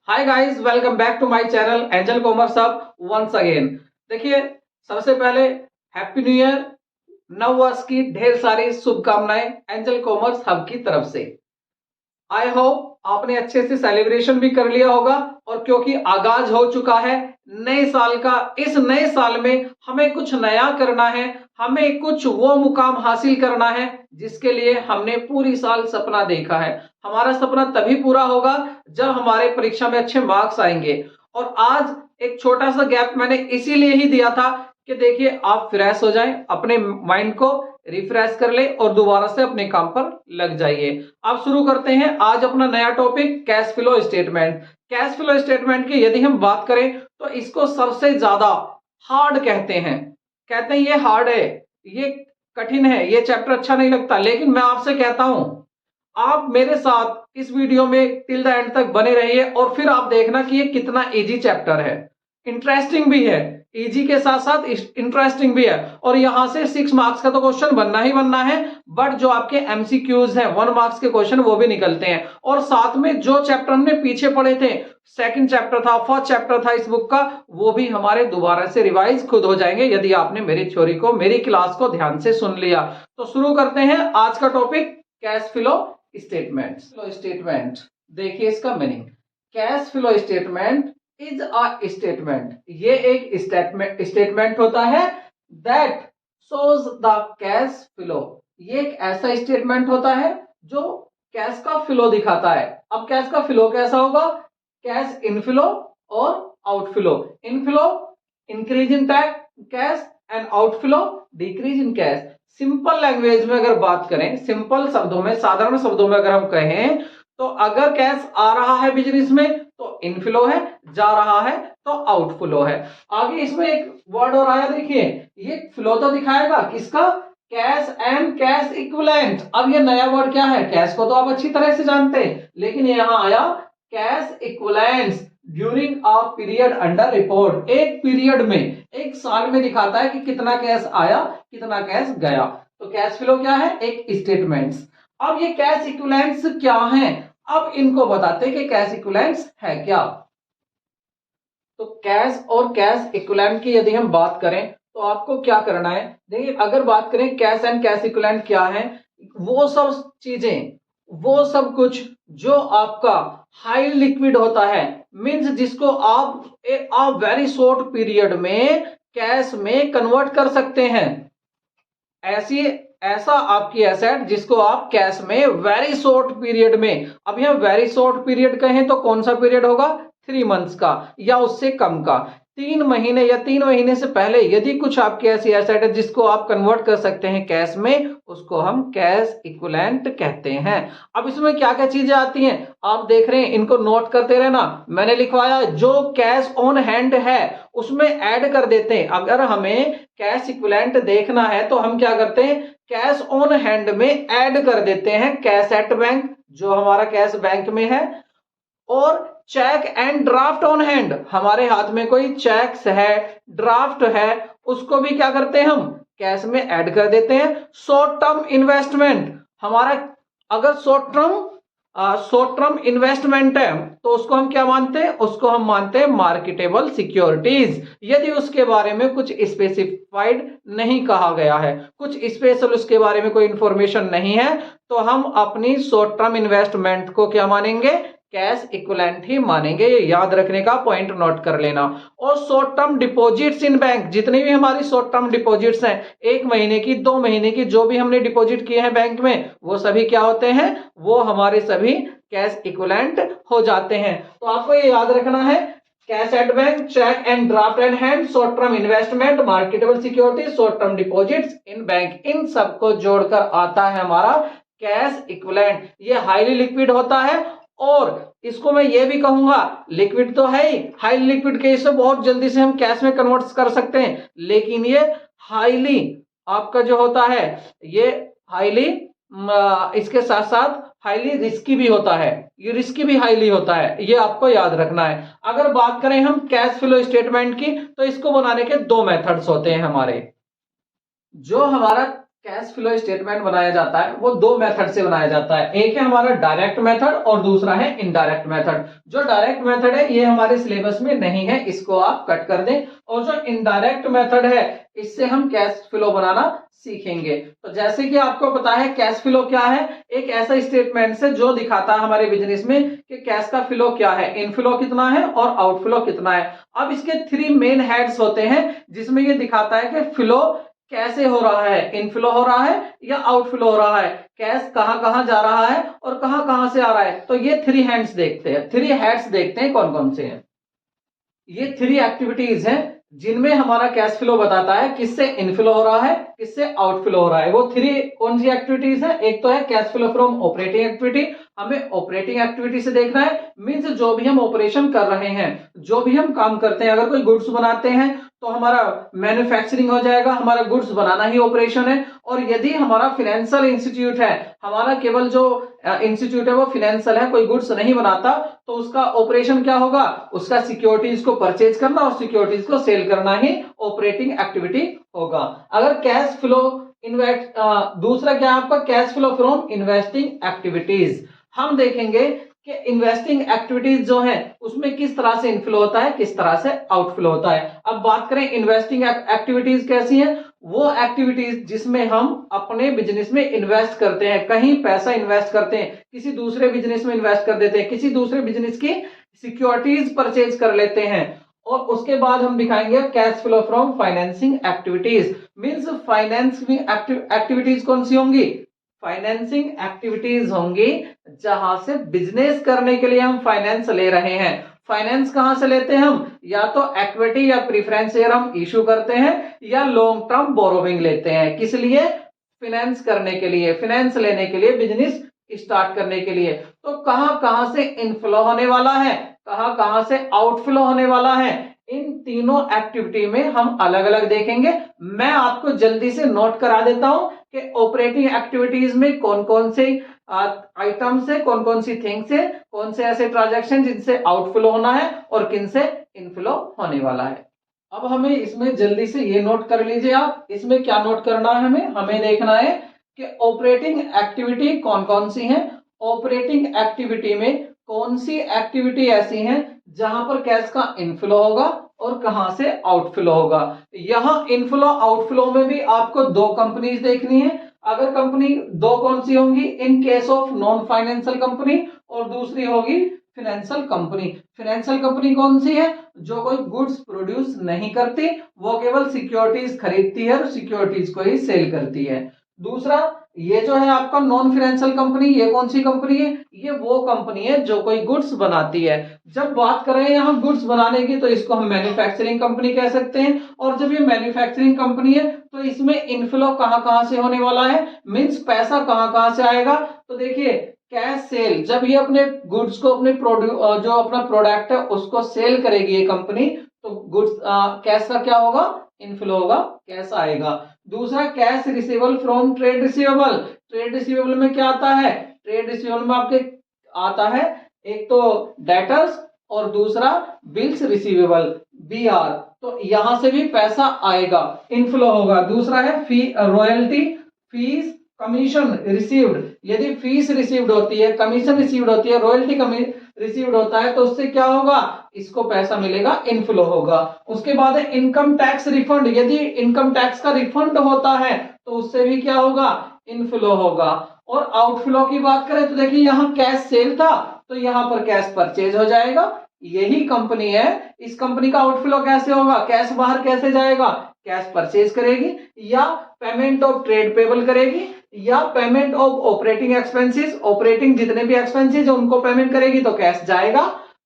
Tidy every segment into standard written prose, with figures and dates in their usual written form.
Hi guys, welcome back to my channel Angel Commerce Hub once again. देखिए, सबसे पहले happy new year, नव वर्ष की ढेर सारी शुभकामनाएं एंजल कॉमर्स हब की तरफ से। आई होप आपने अच्छे से सेलिब्रेशन भी कर लिया होगा। और क्योंकि आगाज हो चुका है नए साल का, इस नए साल में हमें कुछ नया करना है, हमें कुछ वो मुकाम हासिल करना है जिसके लिए हमने पूरी साल सपना देखा है। हमारा सपना तभी पूरा होगा जब हमारे परीक्षा में अच्छे मार्क्स आएंगे। और आज एक छोटा सा गैप मैंने इसीलिए ही दिया था कि देखिए आप फ्रेश हो जाएं, अपने माइंड को रिफ्रेश कर ले और दोबारा से अपने काम पर लग जाइए। अब शुरू करते हैं आज अपना नया topic, cash flow statement. Cash flow statement की यदि हम बात करें तो इसको सबसे ज्यादा हार्ड कहते हैं ये हार्ड है, ये कठिन है, ये चैप्टर अच्छा नहीं लगता। लेकिन मैं आपसे कहता हूं, आप मेरे साथ इस वीडियो में टिल द एंड तक बने रहिए और फिर आप देखना कि ये कितना इजी चैप्टर है। इंटरेस्टिंग भी है, इजी के साथ साथ इंटरेस्टिंग भी है। और यहां से 6 मार्क्स का तो क्वेश्चन बनना ही बनना है, बट जो आपके एमसीक्यूज हैं 1 मार्क्स के क्वेश्चन वो भी निकलते हैं। और साथ में जो चैप्टर हमने पीछे पढ़े थे, सेकंड चैप्टर था, फर्स्ट चैप्टर था इस बुक का, वो भी हमारे दोबारा से रिवाइज खुद हो जाएंगे यदि आपने मेरी थ्योरी को, मेरी क्लास को ध्यान से सुन लिया। तो शुरू करते हैं आज का topic, cash flow statement. Flow statement देखिए इसका meaning, cash flow statement is a statement, ये एक स्टेटमेंट होता है that shows the cash flow. ये एक ऐसा स्टेटमेंट होता है जो कैश का फ्लो दिखाता है। अब कैश का फ्लो कैसा होगा? कैश इनफ्लो और outflow. Inflow increase in cash and outflow decrease in cash. Simple language में अगर बात करें, सिंपल शब्दों में, साधारण शब्दों में अगर हम कहें तो अगर कैश आ रहा है बिजनेस में तो इनफ्लो है, जा रहा है तो आउटफ्लो है। आगे इसमें एक वर्ड और आया, देखिए ये फ्लो तो दिखाएगा किसका? Cash and cash equivalent. अब ये नया वर्ड क्या है? कैश को तो आप अच्छी तरह से जानते हैं, लेकिन यहां आया cash equivalents during a period under report. एक पीरियड में, एक साल में दिखाता है कि कितना कैश आया, कितना कैश गया। तो कैश फ्लो क्या है? एक स्टेटमेंट्स। अब ये कैश इक्विवेलेंट्स क्या हैं? अब इनको बताते हैं कि कैश इक्विवेलेंट्स है क्या। तो कैश और कैश इक्विवेलेंट की यदि हम बात करें तो आपको क्या करना है? देखिए, अगर बात करें कैश एंड कैश इक्विवेलेंट क्या है, वो सब चीजें, वो सब कुछ जो आपका हाई लिक्विड होता है, मींस जिसको आप वेरी शॉर्ट पीरियड में कैश में कन्वर्ट कर सकते हैं। ऐसी ऐसा आपकी एसेट जिसको आप कैश में वेरी शॉर्ट पीरियड में, अभी हम वेरी शॉर्ट पीरियड कहें तो कौन सा पीरियड होगा? 3 मंथ्स का या उससे कम का, 3 महीने या 3 महीने से पहले यदि कुछ आपकी ऐसी एसेट है जिसको आप कन्वर्ट कर सकते हैं कैश में, उसको हम कैश इक्विवेलेंट कहते हैं। अब इसमें क्या क्या चीजें आती हैं आप देख रहे हैं, इनको नोट करते रहना। मैंने लिखवाया जो कैश ऑन हैंड है उसमें ऐड कर देते हैं। अगर हमें कैश इक्विवेलेंट देखना है तो हम क्या करते हैं? कैश ऑन हैंड में ऐड कर देते हैं कैश एट बैंक, जो हमारा कैश बैंक में है। और cheque and draft on hand, हमारे हाथ में कोई चेक्स है, ड्राफ्ट है, उसको भी क्या करते हैं? हम कैश में ऐड कर देते हैं। शॉर्ट टर्म इन्वेस्टमेंट, हमारा अगर शॉर्ट टर्म इन्वेस्टमेंट है तो उसको हम क्या मानते हैं? उसको हम मानते हैं मार्केटेबल सिक्योरिटीज। यदि उसके बारे में कुछ स्पेसिफाइड नहीं कहा गया है, कुछ स्पेशल उसके बारे में कोई इंफॉर्मेशन नहीं है, तो हम अपनी शॉर्ट टर्म इन्वेस्टमेंट को क्या मानेंगे? कैश इक्विवेलेंट ही मानेंगे। ये याद रखने का पॉइंट नोट कर लेना। और short term deposits in bank, जितनी भी हमारी शॉर्ट टर्म डिपॉजिट्स हैं, 1 महीने की, 2 महीने की, जो भी हमने डिपॉजिट किए हैं बैंक में, वो सभी क्या होते हैं? वो हमारे सभी कैश इक्विवेलेंट हो जाते हैं। तो आपको ये याद रखना है, cash at bank, cheque and draft and hand, short term investment, marketable security, short term deposits in bank, इन सबको जोड़कर आता है हमारा कैश इक्विवेलेंट। ये हाईली लिक्विड होता है और इसको मैं ये भी कहूंगा, लिक्विड तो है ही, हाई लिक्विड केस में बहुत जल्दी से हम कैश में कन्वर्ट कर सकते हैं, लेकिन ये हाईली आपका जो होता है, ये हाईली इसके साथ साथ हाईली रिस्की भी होता है, ये रिस्की भी हाईली होता है, ये आपको याद रखना है। अगर बात करें हम कैश फ्लो स्टेटमेंट की तो इसको बनाने के 2 मेथड्स होते हैं हमारे। जो हमारा कैश फ्लो स्टेटमेंट बनाया जाता है वो दो मेथड से बनाया जाता है। एक है हमारा डायरेक्ट मेथड और दूसरा है इनडायरेक्ट मेथड। जो डायरेक्ट मेथड है ये हमारे सिलेबस में नहीं है, इसको आप कट कर दें। और जो इनडायरेक्ट मेथड है इससे हम कैश फ्लो बनाना सीखेंगे। तो जैसे कि आपको पता है कैश फ्लो क्या है, एक ऐसा स्टेटमेंट है जो दिखाता है हमारे बिजनेस में कि कैश का फ्लो क्या है, इनफ्लो कितना है और आउटफ्लो कितना है। अब इसके थ्री मेन हेड्स होते हैं जिसमें ये दिखाता है कि फ्लो कैसे हो रहा है, इनफ्लो हो रहा है या आउटफ्लो हो रहा है, कैश कहां कहां जा रहा है और कहां कहां से आ रहा है। तो ये थ्री हैंड्स देखते हैं, थ्री हेड्स देखते हैं कौन कौन से हैं। ये थ्री एक्टिविटीज हैं जिनमें हमारा कैश फ्लो बताता है किससे इनफ्लो हो रहा है, किससे आउटफ्लो हो रहा है। वो थ्री कौन सी एक्टिविटीज है, एक तो है cash flow from operating activity, हमें ऑपरेटिंग एक्टिविटी से देखना है, मींस जो भी हम ऑपरेशन कर रहे हैं, जो भी हम काम करते हैं। अगर कोई गुड्स बनाते हैं तो हमारा मैन्युफैक्चरिंग हो जाएगा, हमारा गुड्स बनाना ही ऑपरेशन है। और यदि हमारा फाइनेंशियल इंस्टीट्यूट है, हमारा केवल जो इंस्टीट्यूट है वो फाइनेंशियल है, कोई गुड्स नहीं बनाता, तो उसका ऑपरेशन क्या होगा, उसका सिक्योरिटीज को परचेज करना और सिक्योरिटीज को सेल करना ही ऑपरेटिंग एक्टिविटी होगा। अगर कैश फ्लो इन्वेस्ट, दूसरा क्या है आपका cash flow from investing activities. हम देखेंगे कि इन्वेस्टिंग एक्टिविटीज जो है उसमें किस तरह से इनफ्लो होता है, किस तरह से आउटफ्लो होता है। अब बात करें इन्वेस्टिंग एक्टिविटीज कैसी हैं, वो एक्टिविटीज जिसमें हम अपने बिजनेस में इन्वेस्ट करते हैं, कहीं पैसा इन्वेस्ट करते हैं, किसी दूसरे बिजनेस में इन्वेस्ट कर देते हैं, किसी दूसरे बिजनेस की सिक्योरिटीज परचेज कर लेते हैं। और उसके बाद हम दिखाएंगे cash flow from financing activities. Means financing activities कौन सी होंगी, फाइनेंसिंग एक्टिविटीज होंगी जहां से बिजनेस करने के लिए हम फाइनेंस ले रहे हैं। फाइनेंस कहां से लेते हैं हम, या तो इक्विटी या प्रीफरेंस शेयर हम इशू करते हैं या लॉन्ग टर्म बोरोविंग लेते हैं। किस लिए, फाइनेंस करने के लिए, फाइनेंस लेने के लिए, बिजनेस स्टार्ट करने के लिए। तो कहां कहां से इनफ्लो होने वाला है, कहां कहां से आउटफ्लो होने वाला है, इन तीनों एक्टिविटी में हम अलग अलग देखेंगे। मैं आपको जल्दी से नोट करा देता हूं कि ऑपरेटिंग एक्टिविटीज में कौन कौन से आइटम्स है, कौन कौन सी थिंग्स है, कौन से ऐसे ट्रांजैक्शन जिनसे आउटफ्लो होना है और किन से इनफ्लो होने वाला है। अब हमें इसमें जल्दी से ये नोट कर लीजिए आप, इसमें क्या नोट करना है, हमें हमें देखना है कि ऑपरेटिंग एक्टिविटी कौन कौन सी है। ऑपरेटिंग एक्टिविटी में कौन सी एक्टिविटी ऐसी है जहां पर कैश का इनफ्लो होगा और कहां से आउटफ्लो होगा। यहां इनफ्लो आउटफ्लो में भी आपको दो कंपनीज देखनी है। अगर कंपनी दो कौन सी होंगी, in case of non financial company, और दूसरी होगी फाइनेंशियल कंपनी। फाइनेंशियल कंपनी कौन सी है, जो कोई गुड्स प्रोड्यूस नहीं करती, वो केवल सिक्योरिटीज खरीदती है और सिक्योरिटीज को ही सेल करती है। दूसरा ये जो है आपका नॉन फाइनेंशियल कंपनी, ये कौन सी कंपनी है, ये वो कंपनी है जो कोई गुड्स बनाती है। जब बात कर रहे हैं यहाँ गुड्स बनाने की तो इसको हम मैन्युफैक्चरिंग कंपनी कह सकते हैं। और जब ये मैन्युफैक्चरिंग कंपनी है तो इसमें इनफ्लो कहां कहां से होने वाला है, मींस पैसा कहां कहां से आएगा। तो देखिए कैश सेल, जब ये अपने गुड्स को, अपने जो अपना प्रोडक्ट है उसको सेल करेगी ये कंपनी, तो गुड्स कैश का क्या होगा, इनफ्लो होगा, कैश आएगा। दूसरा cash receivable from trade receivable. Trade receivable में क्या आता है, ट्रेड रिसीवेबल में आपके आता है एक तो डेटर्स और दूसरा बिल्स रिसीवेबल, बीआर। तो यहां से भी पैसा आएगा, इनफ्लो होगा। दूसरा है फी, रॉयल्टी, फीस, कमीशन रिसीव्ड। यदि फीस रिसीव्ड होती है, कमीशन रिसीव्ड होती है, रॉयल्टी रिसीव्ड होता है तो उससे क्या होगा, इसको पैसा मिलेगा, इनफ्लो होगा। उसके बाद है इनकम टैक्स रिफंड। यदि इनकम टैक्स का रिफंड होता है तो उससे भी क्या होगा, इनफ्लो होगा। और आउटफ्लो की बात करें तो देखिए यहाँ कैश सेल था तो यहाँ पर कैश परचेज हो जाएगा, यही कंपनी है। इस कंपनी का आउटफ्लो कैसे होगा, कैश बाहर कैसे जाएगा, कैश परचेज करेगी या पेमेंट ऑफ ट्रेड पेबल करेगी या payment of operating expenses, operating जितने भी एक्सपेंसेस है उनको पेमेंट करेगी तो कैश जाएगा।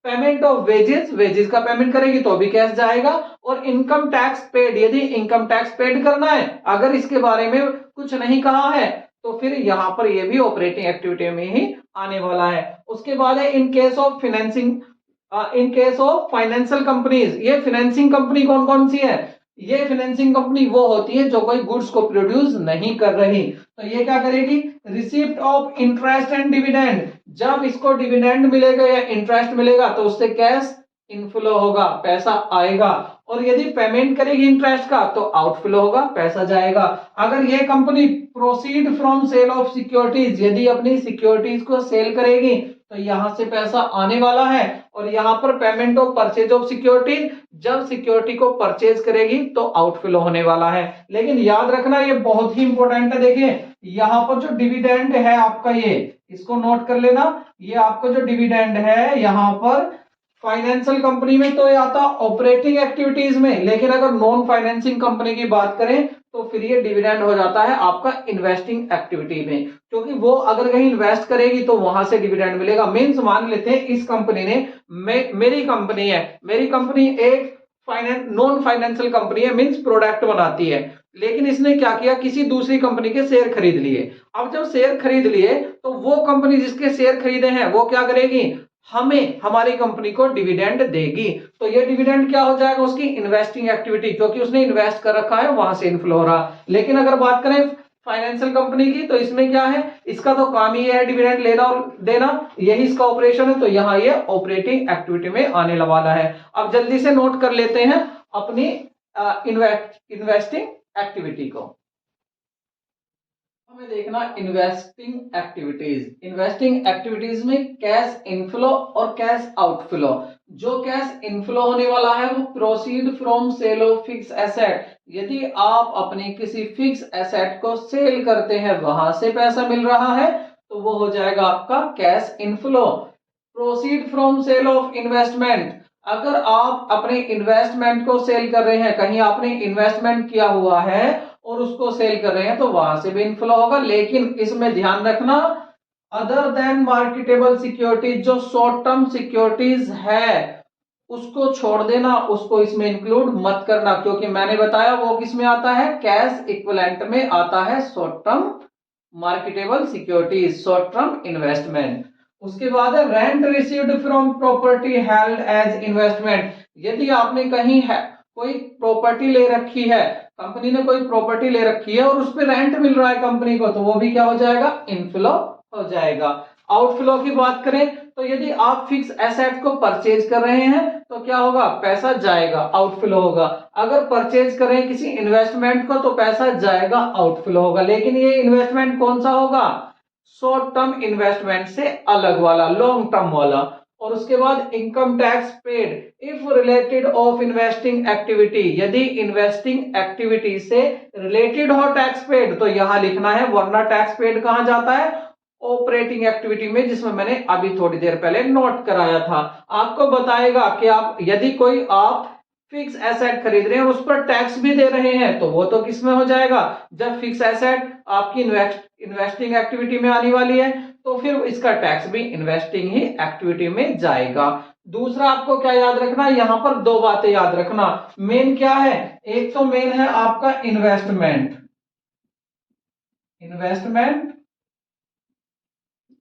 पेमेंट ऑफ वेजेस, वेजेस का पेमेंट करेगी तो भी कैश जाएगा। और इनकम टैक्स पेड, यदि इनकम टैक्स पेड करना है, अगर इसके बारे में कुछ नहीं कहा है तो फिर यहां पर ये भी ऑपरेटिंग एक्टिविटी में ही आने वाला है। उसके बाद है in case of financing, in case of financial companies. ये फाइनेंसिंग कंपनी कौन कौन सी है, ये फाइनेंसिंग कंपनी वो होती है जो कोई गुड्स को प्रोड्यूस नहीं कर रही। तो ये क्या करेगी, receipt of interest and dividend. जब इसको डिविडेंड मिलेगा या इंटरेस्ट मिलेगा तो उससे कैश इनफ्लो होगा, पैसा आएगा। और यदि पेमेंट करेगी इंटरेस्ट का तो आउटफ्लो होगा, पैसा जाएगा। अगर ये company proceed from sale of securities, यदि अपनी सिक्योरिटीज को सेल करेगी तो यहां से पैसा आने वाला है। और यहां पर payment of purchase of securities, जब सिक्योरिटी को परचेज करेगी तो आउटफ्लो होने वाला है। लेकिन याद रखना ये बहुत ही इंपॉर्टेंट है। देखिए यहां पर जो डिविडेंड है आपका, ये इसको नोट कर लेना, ये आपका जो डिविडेंड है यहां पर फाइनेंशियल कंपनी में तो ये आता ऑपरेटिंग एक्टिविटीज में, लेकिन अगर नॉन फाइनेंसिंग कंपनी की बात करें तो फिर ये डिविडेंड हो जाता है आपका इन्वेस्टिंग एक्टिविटी में, क्योंकि वो अगर कहीं इन्वेस्ट करेगी तो वहां से डिविडेंड मिलेगा। मींस मान लेते हैं इस कंपनी ने, मेरी कंपनी है, मेरी कंपनी एक नॉन फाइनेंशियल कंपनी है, मींस प्रोडक्ट बनाती है, लेकिन इसने क्या किया, किसी दूसरी कंपनी के शेयर खरीद लिए। अब जब शेयर खरीद लिए तो वो कंपनी जिसके शेयर खरीदे हैं वो क्या करेगी, हमें हमारी कंपनी को डिविडेंड देगी। तो ये डिविडेंड क्या हो जाएगा, उसकी इन्वेस्टिंग एक्टिविटी, क्योंकि उसने इन्वेस्ट कर रखा है वहां से इनफ्लो हो रहा। लेकिन अगर बात करें फाइनेंशियल कंपनी की तो इसमें क्या है, इसका तो काम ही है डिविडेंड लेना और देना, यही इसका ऑपरेशन है। तो यहाँ ये ऑपरेटिंग एक्टिविटी में आने वाला है। अब जल्दी से नोट कर लेते हैं अपनी इन्वेस्टिंग एक्टिविटी को। हमें देखना इन्वेस्टिंग एक्टिविटीज। इन्वेस्टिंग एक्टिविटीज में कैश इनफ्लो और कैश आउटफ्लो। जो कैश इनफ्लो होने वाला है वो proceed from sale of fix asset, यदि आप अपनी किसी फिक्स एसेट को सेल करते हैं वहां से पैसा मिल रहा है तो वो हो जाएगा आपका cash inflow. Proceed from sale of investment, अगर आप अपने इन्वेस्टमेंट को सेल कर रहे हैं, कहीं आपने इन्वेस्टमेंट किया हुआ है और उसको सेल कर रहे हैं तो वहां से भी इनफ्लो होगा। लेकिन इसमें ध्यान रखना, अदर देन मार्केटेबल सिक्योरिटीज, जो शॉर्ट टर्म सिक्योरिटीज है उसको छोड़ देना, उसको इसमें इंक्लूड मत करना, क्योंकि मैंने बताया वो किसमें आता है, कैश इक्विवेलेंट में आता है short term marketable securities, short term investment. उसके बाद है rent received from property held as investment, यदि आपने कहीं है कोई प्रॉपर्टी ले रखी है, कंपनी ने कोई प्रॉपर्टी ले रखी है और उस पर रेंट मिल रहा है कंपनी को, तो वो भी क्या हो जाएगा, इनफ्लो हो जाएगा। आउटफ्लो की बात करें तो यदि आप फिक्स एसेट को परचेज कर रहे हैं तो क्या होगा, पैसा जाएगा, आउटफ्लो होगा। अगर परचेज कर रहे हैं किसी इन्वेस्टमेंट को तो पैसा जाएगा, आउटफ्लो होगा। लेकिन ये इन्वेस्टमेंट कौन सा होगा, शॉर्ट टर्म इन्वेस्टमेंट से अलग वाला, लॉन्ग टर्म वाला। और उसके बाद income tax paid if related of investing activity, यदि इन्वेस्टिंग एक्टिविटी से रिलेटेड हो टैक्स पेड तो यहां लिखना है, वरना टैक्स पेड कहां जाता है, ऑपरेटिंग एक्टिविटी में, जिसमें मैंने अभी थोड़ी देर पहले नोट कराया था। आपको बताएगा कि आप यदि कोई आप फिक्स एसेट खरीद रहे हैं और उस पर टैक्स भी दे रहे हैं तो वो तो किस में हो जाएगा, जब फिक्स एसेट आपकी इन्वेस्टिंग एक्टिविटी में आने वाली है तो फिर इसका टैक्स भी इन्वेस्टिंग ही एक्टिविटी में जाएगा। दूसरा आपको क्या याद रखना, यहां पर दो बातें याद रखना। मेन क्या है, एक तो मेन है आपका इन्वेस्टमेंट, इन्वेस्टमेंट,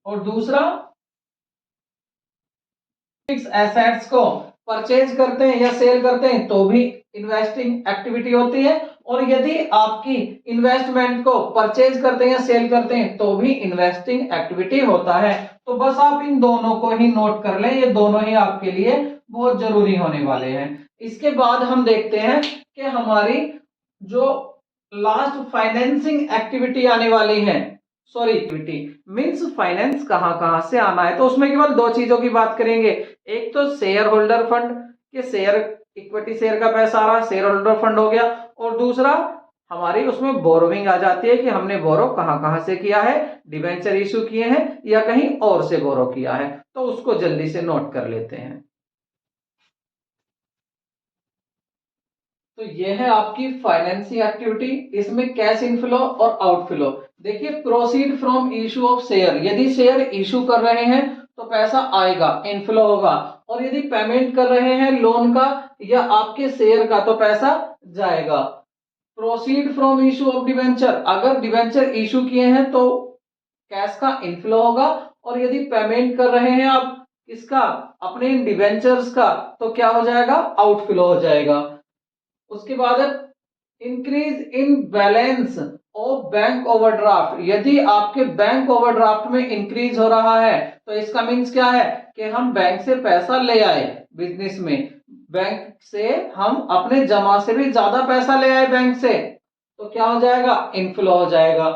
और दूसरा फिक्स एसेट्स को परचेज करते हैं या सेल करते हैं तो भी इन्वेस्टिंग एक्टिविटी होती है, और यदि आपकी इन्वेस्टमेंट को परचेज करते हैं या सेल करते हैं तो भी इन्वेस्टिंग एक्टिविटी होता है। तो बस आप इन दोनों को ही नोट कर लें, ये दोनों ही आपके लिए बहुत जरूरी होने वाले हैं। इसके बाद हम देखते हैं कि हमारी जो लास्ट फाइनेंसिंग एक्टिविटी आने वाली है, सॉरी एक्टिविटी मींस फाइनेंस कहां कहां से आना है, तो उसमें केवल दो चीजों की बात करेंगे। एक तो शेयर होल्डर फंड के शेयर, इक्विटी शेयर का पैसा आ रहा, शेयर होल्डर फंड हो गया, और दूसरा हमारी उसमें बोरोविंग आ जाती है कि हमने बोरो कहां कहां से किया है, डिबेंचर इशू किए हैं या कहीं और से बोरो किया है, तो उसको जल्दी से नोट कर लेते हैं। तो ये है आपकी फाइनेंसिंग एक्टिविटी, इसमें कैश इनफ्लो और आउटफ्लो। देखिए proceed from issue of share, यदि शेयर इशू कर रहे हैं तो पैसा आएगा, इनफ्लो होगा, और यदि पेमेंट कर रहे हैं लोन का या आपके शेयर का तो पैसा जाएगा। Proceed from issue of debenture, अगर डिवेंचर इशू किए हैं तो कैश का इनफ्लो होगा, और यदि पेमेंट कर रहे हैं आप इसका अपने डिवेंचर्स का तो क्या हो जाएगा, आउटफ्लो हो जाएगा। उसके बाद increase in balance of bank overdraft, यदि आपके बैंक ओवरड्राफ्ट में इंक्रीज हो रहा है तो इसका मीन्स क्या है कि हम बैंक से पैसा ले आए, बिजनेस में बैंक से हम अपने जमा से भी ज्यादा पैसा ले आए बैंक से, तो क्या हो जाएगा, इनफ्लो हो जाएगा।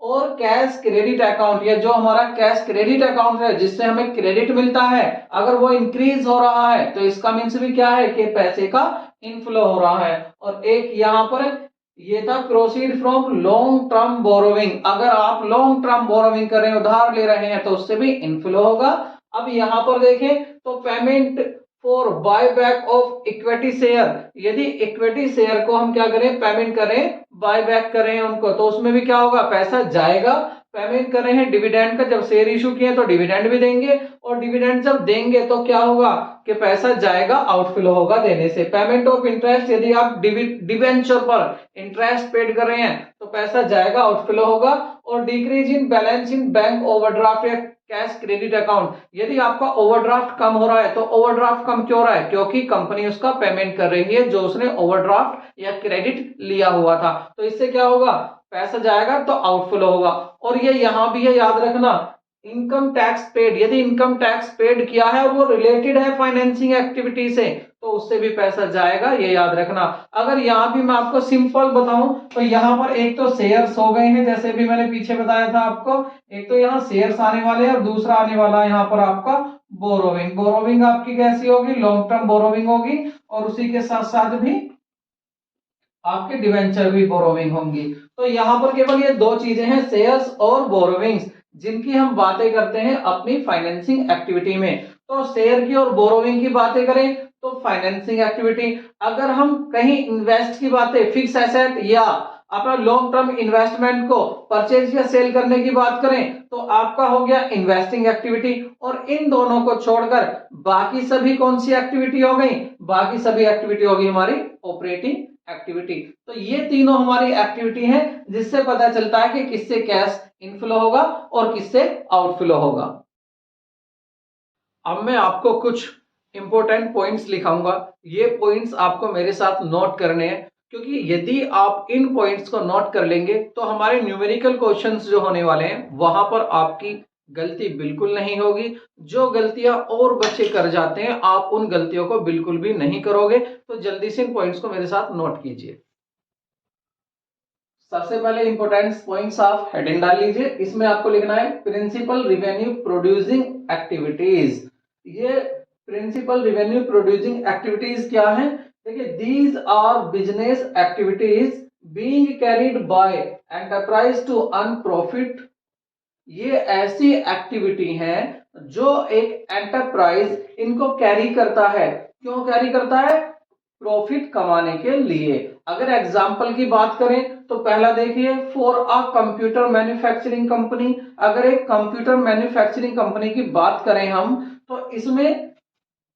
और कैश क्रेडिट अकाउंट, या जो हमारा कैश क्रेडिट अकाउंट है जिससे हमें क्रेडिट मिलता है, अगर वो इंक्रीज हो रहा है तो इसका मीन्स भी क्या है कि पैसे का इनफ्लो हो रहा है। और एक यहाँ पर ये था proceed from long term borrowing, अगर आप लॉन्ग टर्म बोरोविंग कर रहे हैं, उधार ले रहे हैं, तो उससे भी इनफ्लो होगा। अब यहां पर देखें तो payment for buy back of equity share, यदि इक्विटी शेयर को हम क्या करें, पेमेंट करें, बाय बैक करें उनको, तो उसमें भी क्या होगा, पैसा जाएगा। पेमेंट कर रहे हैं डिविडेंड का, जब शेयर इशू किए तो डिविडेंड भी देंगे, और डिविडेंड जब देंगे तो क्या होगा कि पैसा जाएगा, आउटफ्लो होगा देने से। पेमेंट ऑफ इंटरेस्ट, यदि आप डिबेंचर पर इंटरेस्ट पेड कर रहे हैं तो पैसा जाएगा, आउटफ्लो होगा। और decrease in balance in bank overdraft या कैश क्रेडिट अकाउंट, यदि आपका ओवरड्राफ्ट कम हो रहा है तो ओवरड्राफ्ट कम क्यों हो रहा है, क्योंकि कंपनी उसका पेमेंट कर रही है जो उसने ओवरड्राफ्ट या क्रेडिट लिया हुआ था, तो इससे क्या होगा, पैसा जाएगा तो आउटफ्लो होगा। और ये यहां भी है, याद रखना, इनकम टैक्स पेड, यदि इनकम टैक्स पेड किया है और वो रिलेटेड है फाइनेंसिंग एक्टिविटी से तो उससे भी पैसा जाएगा, ये याद रखना। अगर यहां भी मैं आपको सिंपल बताऊं तो यहां पर एक तो शेयर्स हो गए हैं, जैसे भी मैंने पीछे बताया था आपको, एक तो यहाँ शेयर्स आने वाले हैं और दूसरा आने वाला है यहाँ पर आपका बोरोविंग। बोरोविंग आपकी कैसी होगी, लॉन्ग टर्म बोरोविंग होगी, और उसी के साथ साथ भी आपके डिवेंचर भी बोरोविंग होंगी। तो यहाँ पर केवल ये दो चीजें हैं, शेयर्स और बोरोविंग्स, जिनकी हम बातें करते हैं अपनी फाइनेंसिंग एक्टिविटी में। तो शेयर की और बोरोविंग की बातें करें तो फाइनेंसिंग एक्टिविटी, अगर हम कहीं इन्वेस्ट की बातें, फिक्स एसेट या अपना लॉन्ग टर्म इन्वेस्टमेंट को परचेज या सेल करने की बात करें तो आपका हो गया इन्वेस्टिंग एक्टिविटी। और इन दोनों को छोड़कर बाकी सभी कौन सी एक्टिविटी हो गई, बाकी सभी एक्टिविटी होगी हमारी ऑपरेटिंग एक्टिविटी। तो ये तीनों हमारी एक्टिविटी हैं जिससे पता चलता है कि किससे कैश इनफ्लो होगा और किससे आउटफ्लो होगा। अब मैं आपको कुछ इंपॉर्टेंट पॉइंट्स लिखाऊंगा, ये पॉइंट्स आपको मेरे साथ नोट करने हैं, क्योंकि यदि आप इन पॉइंट्स को नोट कर लेंगे तो हमारे न्यूमेरिकल क्वेश्चंस जो होने वाले हैं वहां पर आपकी गलती बिल्कुल नहीं होगी। जो गलतियां और बच्चे कर जाते हैं आप उन गलतियों को बिल्कुल भी नहीं करोगे। तो जल्दी से इन पॉइंट्स को मेरे साथ नोट कीजिए। सबसे पहले इंपोर्टेंट पॉइंट्स आप हेडिंग डाल लीजिए, इसमें आपको लिखना है प्रिंसिपल रिवेन्यू प्रोड्यूसिंग एक्टिविटीज। ये प्रिंसिपल रिवेन्यू प्रोड्यूसिंग एक्टिविटीज क्या है, देखिए, these are business activities being carried by enterprise to earn profit. ये ऐसी एक्टिविटी है जो एक एंटरप्राइज इनको कैरी करता है, क्यों कैरी करता है, प्रॉफिट कमाने के लिए। अगर एग्जाम्पल की बात करें तो पहला देखिए, for a computer manufacturing company, अगर एक कंप्यूटर मैन्युफैक्चरिंग कंपनी की बात करें हम, तो इसमें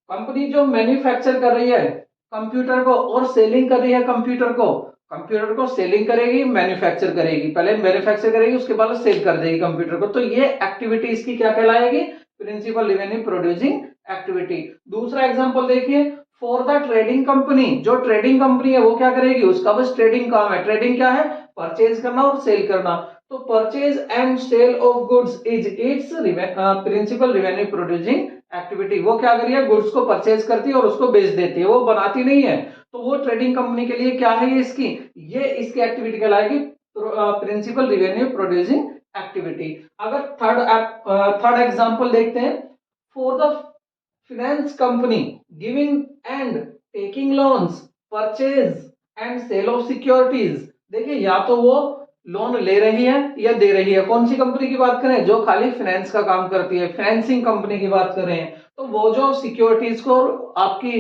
कंपनी जो मैन्युफैक्चर कर रही है कंप्यूटर को और सेलिंग कर रही है कंप्यूटर को सेलिंग करेगी, मैन्युफैक्चर करेगी, पहले मैन्युफैक्चर करेगी उसके बाद सेल कर देगी कंप्यूटर को, तो ये एक्टिविटी इसकी क्या कहलाएगी, प्रिंसिपल रेवेन्यू प्रोड्यूसिंग एक्टिविटी। दूसरा एग्जांपल देखिए, फॉर द ट्रेडिंग कंपनी, जो ट्रेडिंग कंपनी है वो क्या करेगी, उसका बस ट्रेडिंग काम है। ट्रेडिंग क्या है, परचेज करना और सेल करना, तो purchase and sale of goods is its principal revenue producing activity. वो क्या करिए, गुड्स को परचेज करती है और उसको बेच देती है, वो बनाती नहीं है, तो वो ट्रेडिंग कंपनी के लिए क्या है, ये इसकी एक्टिविटी कहलाएगी प्रिंसिपल रेवेन्यू प्रोड्यूसिंग एक्टिविटी। अगर थर्ड एग्जांपल देखते हैं, for the finance company giving and taking loans, purchase and sale of securities। देखिए, या तो वो लोन ले रही है या दे रही है। कौन सी कंपनी की बात करें, जो खाली फाइनेंस का काम करती है, फाइनेंसिंग कंपनी की बात करें, तो वो जो सिक्योरिटीज को आपकी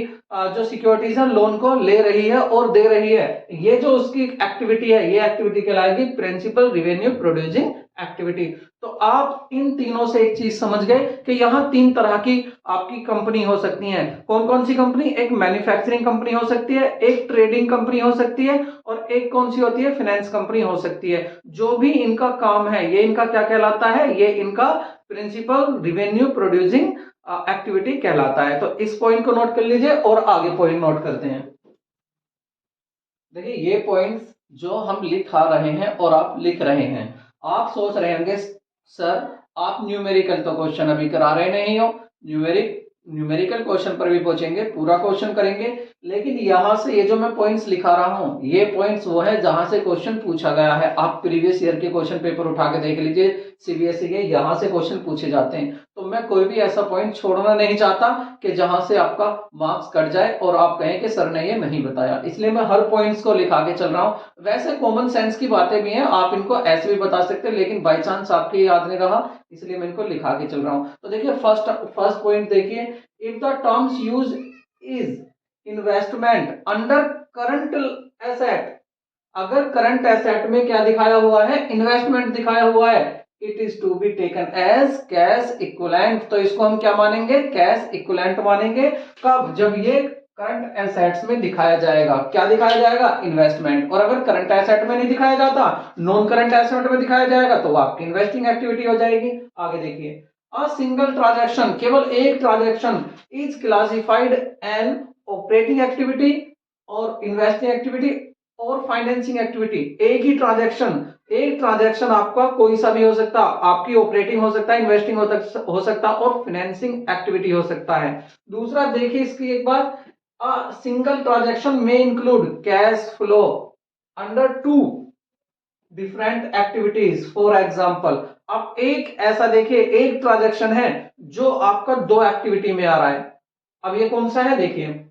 जो सिक्योरिटीज है लोन को ले रही है और दे रही है, ये जो उसकी एक्टिविटी है, ये एक्टिविटी कहलाएगी प्रिंसिपल रेवेन्यू प्रोड्यूसिंग एक्टिविटी। तो आप इन तीनों से एक चीज समझ गए कि यहां तीन तरह की आपकी कंपनी हो सकती है। कौन कौन सी कंपनी, एक मैन्युफैक्चरिंग कंपनी हो सकती है, एक ट्रेडिंग कंपनी हो सकती है, और एक कौन सी होती है, फाइनेंस कंपनी हो सकती है। जो भी इनका काम है ये इनका क्या कहलाता है, ये इनका प्रिंसिपल रिवेन्यू प्रोड्यूसिंग एक्टिविटी कहलाता है। तो इस पॉइंट को नोट कर लीजिए और आगे पॉइंट नोट करते हैं। देखिए, ये पॉइंट्स जो हम लिखा रहे हैं और आप लिख रहे हैं। आप सोच रहे होंगे सर आप न्यूमेरिकल तो क्वेश्चन अभी करा रहे नहीं हो, न्यूमेरिकल क्वेश्चन पर भी पहुंचेंगे, पूरा क्वेश्चन करेंगे, लेकिन यहां से ये जो मैं पॉइंट्स लिखा रहा हूं ये पॉइंट्स वो है जहां से क्वेश्चन पूछा गया है। आप प्रीवियस ईयर के क्वेश्चन पेपर उठा के देख लीजिए, सीबीएसई के, यहां से क्वेश्चन पूछे जाते हैं। तो मैं कोई भी ऐसा पॉइंट छोड़ना नहीं चाहता कि जहां से आपका मार्क्स कट जाए और आप कहें कि सर ने ये नहीं बताया, इसलिए मैं हर पॉइंट्स को लिखा के चल रहा हूं। वैसे कॉमन सेंस की बातें भी हैं, आप इनको ऐसे भी बता सकते हैं, लेकिन बाई चांस आपके याद नहीं रहा इसलिए मैं इनको लिखा के चल रहा हूं। तो देखिए फर्स्ट पॉइंट देखिए, if the terms use is investment under current asset, अगर करंट एसेट में क्या दिखाया हुआ है, इन्वेस्टमेंट दिखाया हुआ है, it is to be taken as cash equivalent, तो इसको हम क्या मानेंगे, कैश इक्विवेलेंट मानेंगे। कब, जब ये करंट एसेट्स में दिखाया जाएगा। क्या दिखाया जाएगा, इन्वेस्टमेंट। और अगर करंट एसेट में नहीं दिखाया जाता, नॉन करंट एसेट में दिखाया जाएगा, तो वो आपकी इन्वेस्टिंग एक्टिविटी हो जाएगी। आगे देखिए, अ सिंगल ट्रांजैक्शन, केवल एक transaction, is classified an operating activity और इन्वेस्टिंग एक्टिविटी और फाइनेंसिंग एक्टिविटी। एक ट्रांजैक्शन आपका कोई सा भी हो सकता, आपकी ऑपरेटिंग हो सकता है, इन्वेस्टिंग हो सकता और फाइनेंसिंग एक्टिविटी हो सकता है। दूसरा देखिए इसकी एक बात, अ सिंगल ट्रांजैक्शन में include cash flow under to different activities. For example, अब एक ऐसा देखिए, एक ट्रांजैक्शन है जो आपका दो एक्टिविटी में आ रहा है। अब ये कौन सा है, देखिए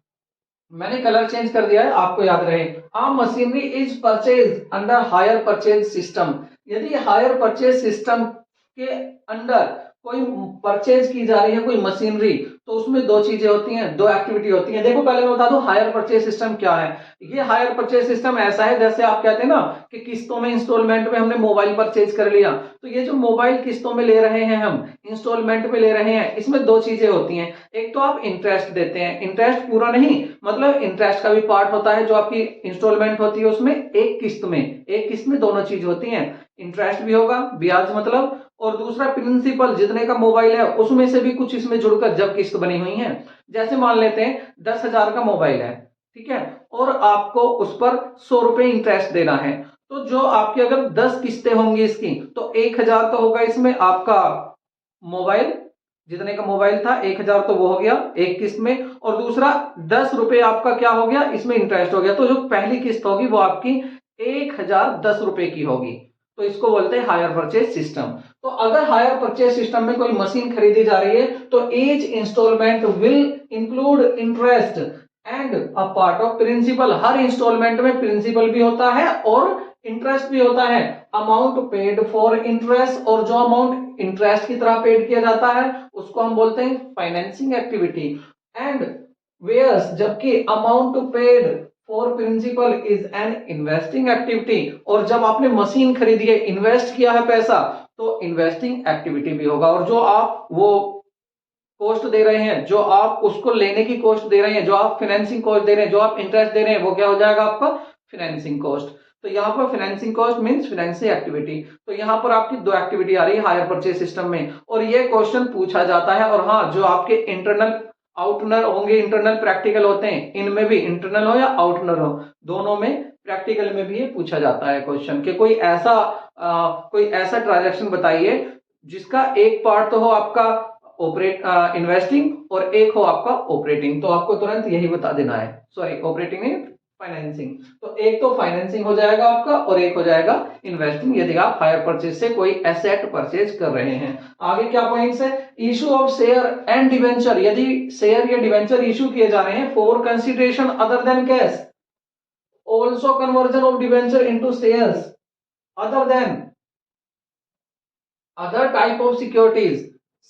मैंने कलर चेंज कर दिया है आपको याद रहे। A machinery is purchase under hire purchase system, यदि हायर परचेज सिस्टम के अंडर कोई परचेज की जा रही है कोई मशीनरी, तो उसमें दो चीजें होती हैं, दो एक्टिविटी होती हैं। देखो पहले मैं बता दूं हायर परचेज सिस्टम क्या है। ये हायर परचेज सिस्टम ऐसा है जैसे आप कहते हैं ना कि किस्तों में, इंस्टॉलमेंट में हमने मोबाइल परचेज कर लिया, तो ये जो मोबाइल किस्तों में ले रहे हैं, हम इंस्टॉलमेंट में ले रहे हैं, इसमें दो चीजें होती हैं। एक तो आप इंटरेस्ट देते हैं, इंटरेस्ट पूरा नहीं, मतलब इंटरेस्ट का भी पार्ट होता है जो आपकी इंस्टॉलमेंट होती है उसमें, एक किस्त में दोनों चीज होती हैं, इंटरेस्ट भी होगा, ब्याज मतलब, और दूसरा प्रिंसिपल, जितने का मोबाइल है उसमें से भी कुछ इसमें जुड़कर जब किस्त बनी हुई है। जैसे मान लेते हैं 10,000 का मोबाइल है, ठीक है, और आपको उस पर 100 रुपए इंटरेस्ट देना है, तो जो आपकी अगर 10 किस्तें होंगी इसकी, तो 1,000 तो होगा इसमें आपका मोबाइल, जितने का मोबाइल था 1,000 तो वो हो गया एक किस्त में, और दूसरा 10 रुपए आपका क्या हो गया, इसमें इंटरेस्ट हो गया। तो जो पहली किस्त होगी वो आपकी 1,010 रुपए की होगी, तो इसको बोलते हैं हायर परचेज सिस्टम। तो अगर हायर परचेज सिस्टम में कोई मशीन खरीदी जा रही है, तो each instalment will include interest and a part of principal, हर इंस्टॉलमेंट में प्रिंसिपल भी होता है और इंटरेस्ट भी होता है। अमाउंट पेड फॉर इंटरेस्ट, और जो अमाउंट इंटरेस्ट की तरह पेड किया जाता है उसको हम बोलते हैं फाइनेंसिंग एक्टिविटी। एंड वेयर्स, जबकि amount paid for principal is an investing activity, और जब आपने मशीन खरीदी है, इन्वेस्ट किया है पैसा, तो इन्वेस्टिंग एक्टिविटी भी होगा। और जो आप वो कॉस्ट दे रहे हैं, जो आप उसको लेने की कॉस्ट दे रहे हैं, जो आप फाइनेंसिंग कॉस्ट दे रहे हैं, जो आप इंटरेस्ट दे रहे हैं, वो क्या हो जाएगा आपका फाइनेंसिंग कॉस्ट। तो यहाँ पर financing cost means financing activity. तो यहाँ पर आपकी दो एक्टिविटी आ रही है हायर परचेज सिस्टम में, और ये क्वेश्चन पूछा जाता है। और हाँ, जो आपके इंटरनल आउटनर होंगे, इंटरनल प्रैक्टिकल होते हैं, इनमें भी इंटरनल हो या आउटनर हो, दोनों में प्रैक्टिकल में भी ये पूछा जाता है क्वेश्चन कि कोई ऐसा ट्रांजैक्शन बताइए जिसका एक पार्ट तो हो आपका इन्वेस्टिंग और एक हो आपका ऑपरेटिंग। तो आपको तुरंत यही बता देना है, सॉरी ऑपरेटिंग नहीं, फाइनेंसिंग। तो एक तो फाइनेंसिंग हो जाएगा आपका और एक हो जाएगा इन्वेस्टिंग, यदि आप हायर परचेज से कोई एसेट परचेज कर रहे हैं। आगे क्या पॉइंट्स है, issue of share and debenture, यदि शेयर या डिवेंचर इशू किए जा रहे हैं for consideration other than cash, also conversion of debenture into shares other than other type of securities,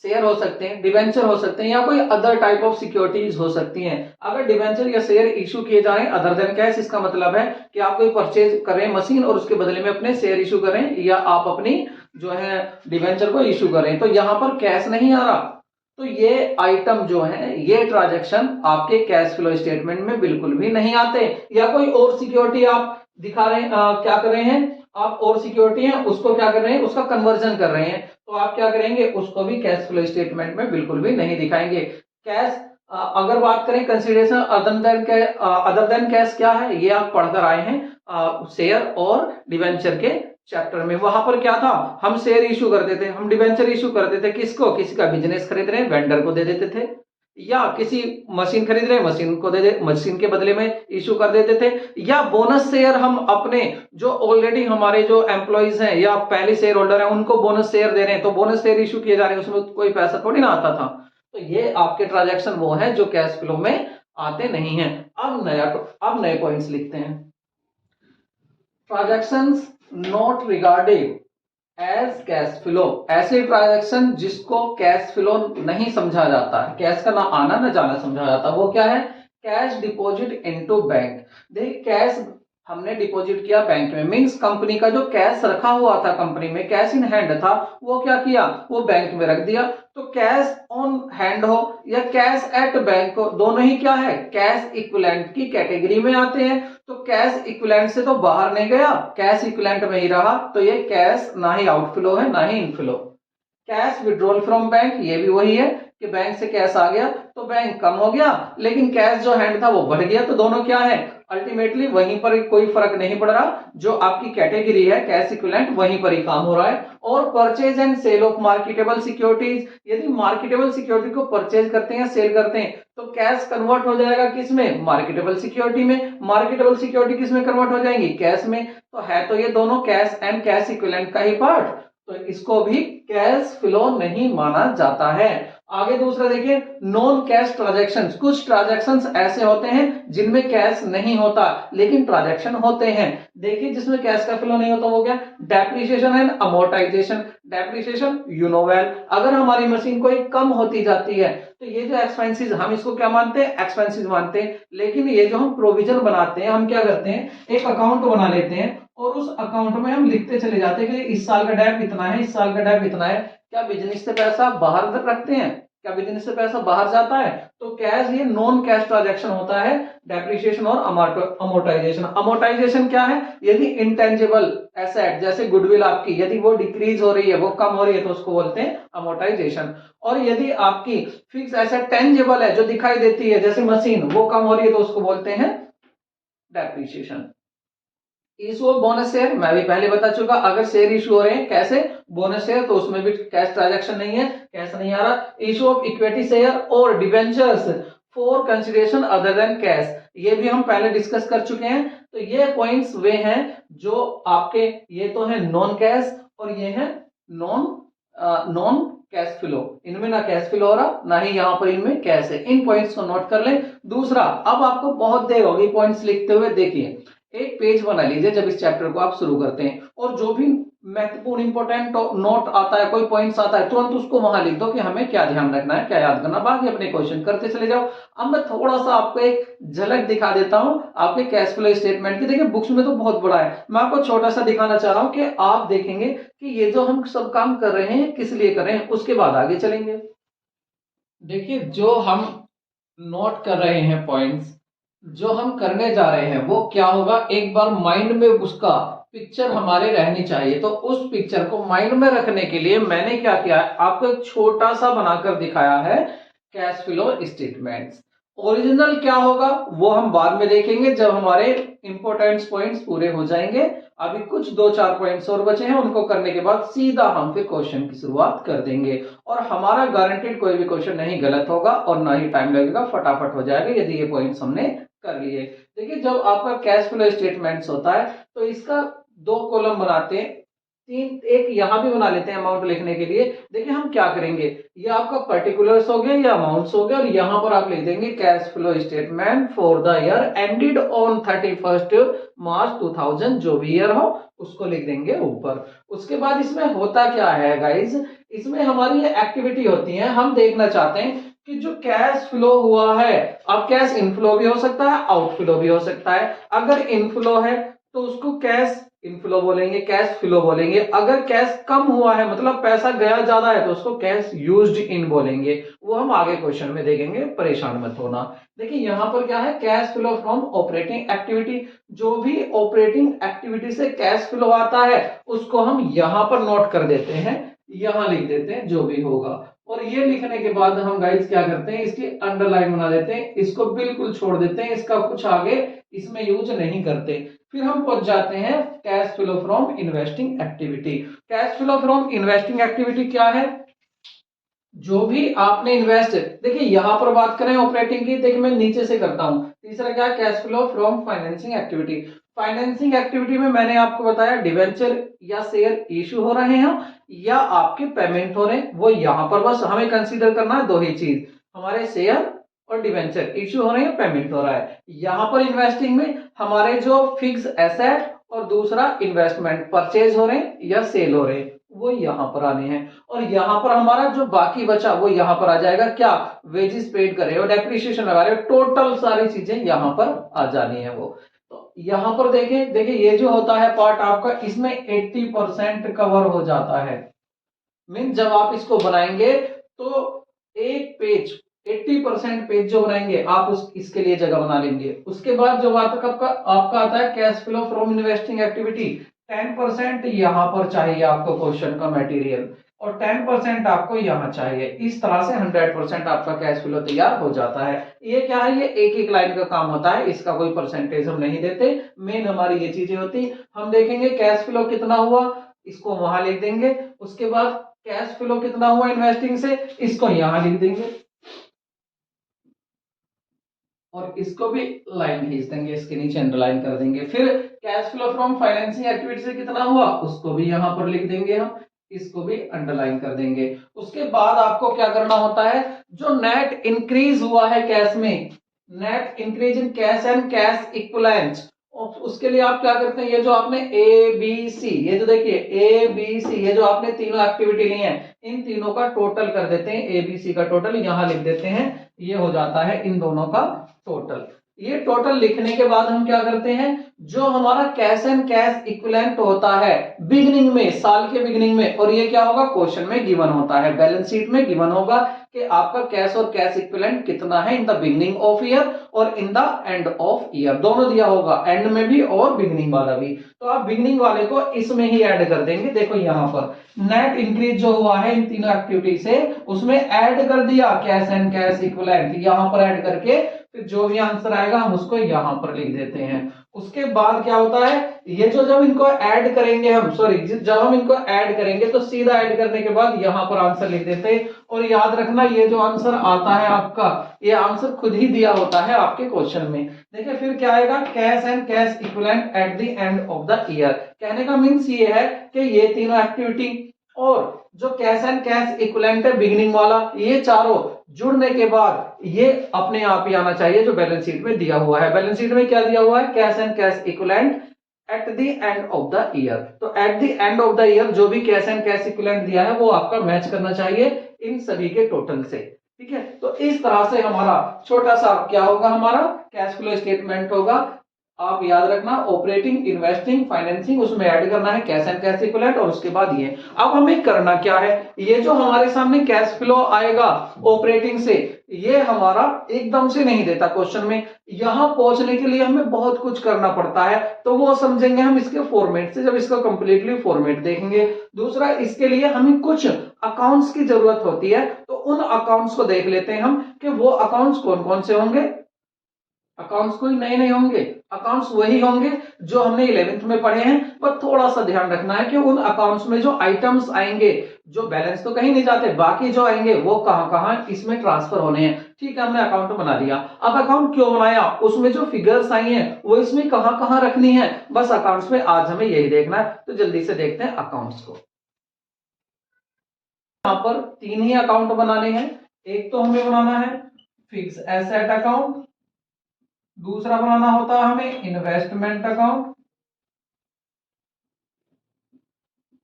share हो सकते हैं, डिवेंचर हो सकते हैं, या कोई अदर टाइप ऑफ सिक्योरिटीज हो सकती हैं। अगर डिवेंचर या शेयर इशू किए जा रहे हैं अदर देन कैश, इसका मतलब है कि आप कोई परचेज करें मशीन और उसके बदले में अपने शेयर इशू करें, या आप अपनी जो है डिवेंचर को इशू करें, तो यहां पर कैश नहीं आ रहा, तो ये आइटम जो है, ये ट्रांजैक्शन आपके कैश फ्लो स्टेटमेंट में बिल्कुल भी नहीं आते। या कोई और सिक्योरिटी आप दिखा रहे हैं, क्या कर रहे हैं आप, और सिक्योरिटी है उसको क्या कर रहे हैं, उसका कन्वर्जन कर रहे हैं, तो आप क्या करेंगे, उसको भी कैश फ्लो स्टेटमेंट में बिल्कुल भी नहीं दिखाएंगे। कैश, अगर बात करें कंसीडरेशन अदर देन कैश क्या है, ये आप पढ़कर आए हैं, शेयर और डिवेंचर के चैप्टर में। वहां पर क्या था, हम शेयर इशू करते थे, हम डिवेंचर इशू करते थे, किसको, किसी का बिजनेस खरीद रहे हैं वेंडर को दे देते थे, या किसी मशीन खरीद रहे हैं मशीन को मशीन के बदले में इशू कर देते थे, या बोनस शेयर हम अपने जो ऑलरेडी हमारे जो एम्प्लॉइज हैं या पहले शेयर होल्डर हैं उनको बोनस शेयर दे रहे हैं, तो बोनस शेयर इशू किए जा रहे हैं, उसमें कोई पैसा थोड़ी ना आता था। तो ये आपके ट्रांजैक्शन वो है जो कैश फ्लो में आते नहीं है। अब नए पॉइंट्स लिखते हैं। Transactions not regarded as cash flow, ऐसे ट्रांजैक्शन जिसको कैश फ्लो नहीं समझा जाता है, कैश का ना आना ना जाना समझा जाता, वो क्या है, कैश डिपॉजिट इनटू बैंक। देखिए कैश हमने डिपॉजिट किया बैंक में, मींस कंपनी का जो कैश रखा हुआ था कंपनी में, कैश इन हैंड था, वो क्या किया, वो बैंक में रख दिया। तो कैश ऑन हैंड हो या कैश एट बैंक हो, दोनों ही क्या है, कैश इक्विवेलेंट की कैटेगरी में आते हैं। तो कैश इक्विवेलेंट से तो बाहर नहीं गया, कैश इक्विवेलेंट में ही रहा, तो ये कैश ना ही आउटफ्लो है ना ही inflow. Cash withdrawal from bank, ये भी वही है कि बैंक से कैश आ गया तो बैंक कम हो गया, लेकिन कैश जो हैंड था वो बढ़ गया, तो दोनों क्या है, अल्टीमेटली वहीं पर कोई फर्क नहीं पड़ रहा, जो आपकी कैटेगरी है कैश इक्विवेलेंट वहीं पर ही काम हो रहा है। और purchase and sale of marketable securities, यदि मार्केटेबल सिक्योरिटी को परचेज करते हैं सेल करते हैं तो कैश कन्वर्ट हो जाएगा किसमें, मार्केटेबल सिक्योरिटी में, मार्केटेबल सिक्योरिटी किसमें कन्वर्ट हो जाएंगी, कैश में। तो है तो ये दोनों कैश एंड कैश इक्विवेलेंट का ही पार्ट, तो इसको भी कैश फ्लो नहीं माना जाता है। आगे दूसरा देखिए, नॉन कैश ट्रांजैक्शंस, कुछ ट्रांजैक्शंस ऐसे होते हैं जिनमें कैश नहीं होता लेकिन ट्रांजैक्शन होते हैं। देखिए जिसमें कैश का फ्लो नहीं होता वो क्या, depreciation and amortisation. Depreciation you know well, अगर हमारी मशीन कोई कम होती जाती है तो ये जो एक्सपेंसेस, हम इसको क्या मानते हैं, एक्सपेंसेस मानते हैं, लेकिन ये जो हम प्रोविजन बनाते हैं, हम क्या करते हैं, एक अकाउंट बना लेते हैं और उस अकाउंट में हम लिखते चले जाते हैं कि इस साल का डेप इतना है, इस साल का डेप इतना है। क्या बिजनेस से पैसा बाहर रखते हैं, क्या बिजनेस से पैसा बाहर जाता है, तो कैश ये नॉन कैश ट्रांजैक्शन होता है, डेप्रिसिएशन और अमोर्टाइजेशन। अमोर्टाइजेशन क्या है, यदि इंटेंजिबल एसेट जैसे गुडविल आपकी यदि वो डिक्रीज हो रही है, वो कम हो रही है, तो उसको बोलते हैं अमोर्टाइजेशन। और यदि आपकी फिक्स एसेट टेंजिबल है, जो दिखाई देती है जैसे मशीन, वो कम हो रही है, तो उसको बोलते हैं depreciation. Issue of bonus share, मैं भी पहले बता चुका, अगर शेयर इशू हो रहे हैं कैसे, बोनस शेयर, तो उसमें भी कैश ट्रांजैक्शन नहीं है, कैश नहीं आ रहा। इशू ऑफ इक्विटी शेयर और debentures for consideration other than cash, ये भी हम पहले डिस्कस कर चुके हैं। तो ये पॉइंट्स वे हैं जो आपके, ये तो है नॉन कैश और ये है नॉन कैश फ्लो, इनमें ना कैश फ्लो हो रहा ना ही यहां पर इनमें कैश है। इन पॉइंट्स को नोट कर लें। दूसरा, अब आपको बहुत देर होगी पॉइंट्स लिखते हुए, देखिए एक पेज बना लीजिए जब इस चैप्टर को आप शुरू करते हैं, और जो भी महत्वपूर्ण इंपॉर्टेंट नोट आता है, कोई पॉइंट्स आता है, तुरंत उसको वहां लिख दो कि हमें क्या ध्यान रखना है, क्या याद करना, बाकी अपने क्वेश्चन करते चले जाओ। अब मैं थोड़ा सा आपको एक झलक दिखा देता हूं आपके कैश फ्लो स्टेटमेंट की। देखिए बुक्स में तो बहुत बड़ा है, मैं आपको छोटा सा दिखाना चाह रहा हूं कि आप देखेंगे कि ये जो हम सब काम कर रहे हैं किस लिए कर रहे हैं, उसके बाद आगे चलेंगे। देखिए जो हम नोट कर रहे हैं पॉइंट्स, जो हम करने जा रहे हैं वो क्या होगा, एक बार माइंड में उसका पिक्चर हमारे रहनी चाहिए। तो उस पिक्चर को माइंड में रखने के लिए मैंने क्या किया है, आपको एक छोटा सा बनाकर दिखाया है कैश फ्लो स्टेटमेंट्स। ओरिजिनल क्या होगा वो हम बाद में देखेंगे जब हमारे इंपॉर्टेंट पॉइंट्स पूरे हो जाएंगे। अभी कुछ 2-4 पॉइंट्स और बचे हैं, उनको करने के बाद सीधा हम फिर क्वेश्चन की शुरुआत कर देंगे, और हमारा गारंटेड कोई भी क्वेश्चन नहीं गलत होगा और ना ही टाइम लगेगा, फटाफट हो जाएगा यदि ये पॉइंट्स हमने कर लिए। देखिए जब आपका कैश फ्लो स्टेटमेंट्स होता है तो इसका 2 कॉलम बनाते हैं, एक यहां भी बना लेते हैं अमाउंट लिखने के लिए। देखिए हम क्या करेंगे, ये आपका पर्टिकुलर्स हो गया, ये अमाउंट्स हो गया, और यहां पर आप लिख देंगे cash flow statement for the year ended on 31 मार्च 2000, जो भी ईयर हो उसको लिख देंगे ऊपर। उसके बाद इसमें होता क्या है गाइज, इसमें हमारी ये एक्टिविटी होती है, हम देखना चाहते हैं कि जो कैश फ्लो हुआ है, अब कैश इनफ्लो भी हो सकता है, आउटफ्लो भी हो सकता है। अगर इनफ्लो है तो उसको कैश इनफ्लो बोलेंगे, कैश फ्लो बोलेंगे। अगर कैश कम हुआ है मतलब पैसा गया ज्यादा है तो उसको कैश यूज्ड इन बोलेंगे। वो हम आगे क्वेश्चन में देखेंगे, परेशान मत होना। देखिए यहां पर क्या है, cash flow from operating activity, जो भी ऑपरेटिंग एक्टिविटी से कैश फ्लो आता है उसको हम यहां पर नोट कर देते हैं यहाँ लिख देते हैं जो भी होगा। और ये लिखने के बाद हम गाइस क्या करते हैं, इसकी अंडरलाइन बना देते हैं, इसको बिल्कुल छोड़ देते हैं, इसका कुछ आगे इसमें यूज नहीं करते। फिर हम पहुंच जाते हैं cash flow from investing activity. Cash flow from investing activity क्या है, जो भी आपने इन्वेस्ट, देखिए यहां पर बात करें ऑपरेटिंग की, देखिए मैं नीचे से करता हूं। तीसरा क्या, cash flow from financing activity. Financing activity में मैंने आपको बताया डिवेंचर या शेयर इशू हो रहे हैं या आपके पेमेंट हो रहे हैं, वो यहां पर बस हमें कंसीडर करना है दो ही चीज, हमारे शेयर और डिवेंचर इशू हो रहे हैं, पेमेंट हो रहा है। यहां पर इन्वेस्टिंग में हमारे जो फिक्स एसेट और दूसरा इन्वेस्टमेंट परचेज हो रहे हैं या सेल हो रहे हैं, वो यहां पर आने हैं। और यहां पर हमारा जो बाकी बचा वो यहां पर आ जाएगा, क्या, वेजेस पेड कर रहे हो, डेप्रिसिएशन लगा रहे हो, टोटल सारी चीजें यहां पर आ जानी है वो। तो यहां पर देखें, देखिए ये जो होता है पार्ट आपका, इसमें 80% कवर हो जाता है। मीन जब आप इसको बनाएंगे तो एक पेज 80% पेज जो बनाएंगे आप उस इसके लिए जगह बना लेंगे। उसके बाद जो बात आपका आता है cash flow from investing activity, 10% यहां पर चाहिए आपको क्वेश्चन का मटेरियल और 10% आपको यहां चाहिए। इस तरह से 100% आपका कैश फ्लो तैयार हो जाता है। ये क्या है, ये एक एक लाइन का काम होता है, इसका कोई परसेंटेज हम नहीं देते। मेन हमारी ये चीजें होती, हम देखेंगे कैश फ्लो कितना हुआ, इसको वहां लिख देंगे। उसके बाद कैश फ्लो कितना हुआ इन्वेस्टिंग से, इसको यहां लिख देंगे और इसको भी लाइन खींच देंगे, इसके नीचे अंडरलाइन कर देंगे। फिर cash flow from financing activity से कितना हुआ, उसको भी यहां पर लिख देंगे हम, इसको भी अंडरलाइन कर देंगे। उसके बाद आपको क्या करना होता है, जो नेट इंक्रीज हुआ है कैश में, net increase in cash and cash equivalent, उसके लिए आप क्या करते हैं, ये जो आपने ए बी सी, ये जो देखिए ए बी सी, ये जो आपने तीनों एक्टिविटी ली है, इन तीनों का टोटल कर देते हैं, ए बी सी का टोटल यहां लिख देते हैं, ये हो जाता है इन दोनों का टोटल। ये टोटल लिखने के बाद हम क्या करते हैं, जो हमारा कैश एंड कैश इक्विवेलेंट होता है बिगिनिंग में, साल के बिगिनिंग में, और ये क्या होगा क्वेश्चन में गिवन होता है, बैलेंस शीट में गिवन होगा कि आपका कैश और कैश इक्विवेलेंट कितना है in the beginning of year और in the end of year, दोनों दिया होगा, एंड में भी और बिगिनिंग वाला भी। तो आप बिगिनिंग वाले को इसमें ही ऐड कर देंगे। देखो यहां पर नेट इंक्रीज जो हुआ है इन तीनों एक्टिविटी से, उसमें ऐड कर दिया कैश एंड कैश इक्विवेलेंट, यहां पर ऐड करके फिर जो भी आंसर आएगा हम उसको यहां पर लिख देते हैं। उसके बाद क्या होता है, ये जो जब इनको ऐड करेंगे हम, सॉरी जब हम इनको ऐड करेंगे तो सीधा ऐड करने के बाद यहां पर आंसर लिख देते हैं। और याद रखना ये जो आंसर आता है आपका, ये आंसर खुद ही दिया होता है आपके क्वेश्चन में। देखिए फिर क्या आएगा, cash and cash equivalent at the end of the year. कहने का मीन्स ये है कि ये तीनों एक्टिविटी और जो कैश एंड कैश इक्विवेलेंट है बिगिनिंग वाला, ये चारों जुड़ने के बाद ये अपने आप ही आना चाहिए जो बैलेंस शीट में दिया हुआ है। बैलेंस शीट में क्या दिया हुआ है, cash and cash equivalent at the end of the year. तो at the end of the year जो भी कैश एंड कैश इक्विवेलेंट दिया है वो आपका मैच करना चाहिए इन सभी के टोटल से। ठीक है, तो इस तरह से हमारा छोटा सा क्या होगा, हमारा कैश फ्लो स्टेटमेंट होगा। आप याद रखना ऑपरेटिंग, इन्वेस्टिंग, फाइनेंसिंग, उसमें ऐड करना है कैश एंड कैश इक्विवेलेंट और उसके बाद ये। अब हमें करना क्या है, ये जो हमारे सामने कैश फ्लो आएगा ऑपरेटिंग से, ये हमारा एकदम से नहीं देता क्वेश्चन में, यहां पहुंचने के लिए हमें बहुत कुछ करना पड़ता है। तो वो समझेंगे हम इसके फॉर्मेट से, जब इसका कंप्लीटली फॉर्मेट देखेंगे। दूसरा, इसके लिए हमें कुछ अकाउंट्स की जरूरत होती है, तो उन अकाउंट्स को देख लेते हैं हम कि वो अकाउंट्स कौन कौन से होंगे। अकाउंट्स कोई नए नहीं होंगे, अकाउंट्स वही होंगे जो हमने 11th में पढ़े हैं। पर थोड़ा सा ध्यान रखना है कि उन अकाउंट्स में जो आइटम्स आएंगे, जो बैलेंस तो कहीं नहीं जाते, बाकी जो आएंगे वो कहां कहां इसमें ट्रांसफर होने हैं। ठीक है, हमने अकाउंट बना लिया, अब अकाउंट क्यों बनाया, उसमें जो फिगर्स आई हैं वो इसमें कहां कहां रखनी है, बस अकाउंट्स में आज हमें यही देखना है। तो जल्दी से देखते हैं अकाउंट्स को। यहां पर 3 ही अकाउंट बनाने हैं। एक तो हमें बनाना है फिक्स एसेट अकाउंट, दूसरा बनाना होता है हमें इन्वेस्टमेंट अकाउंट,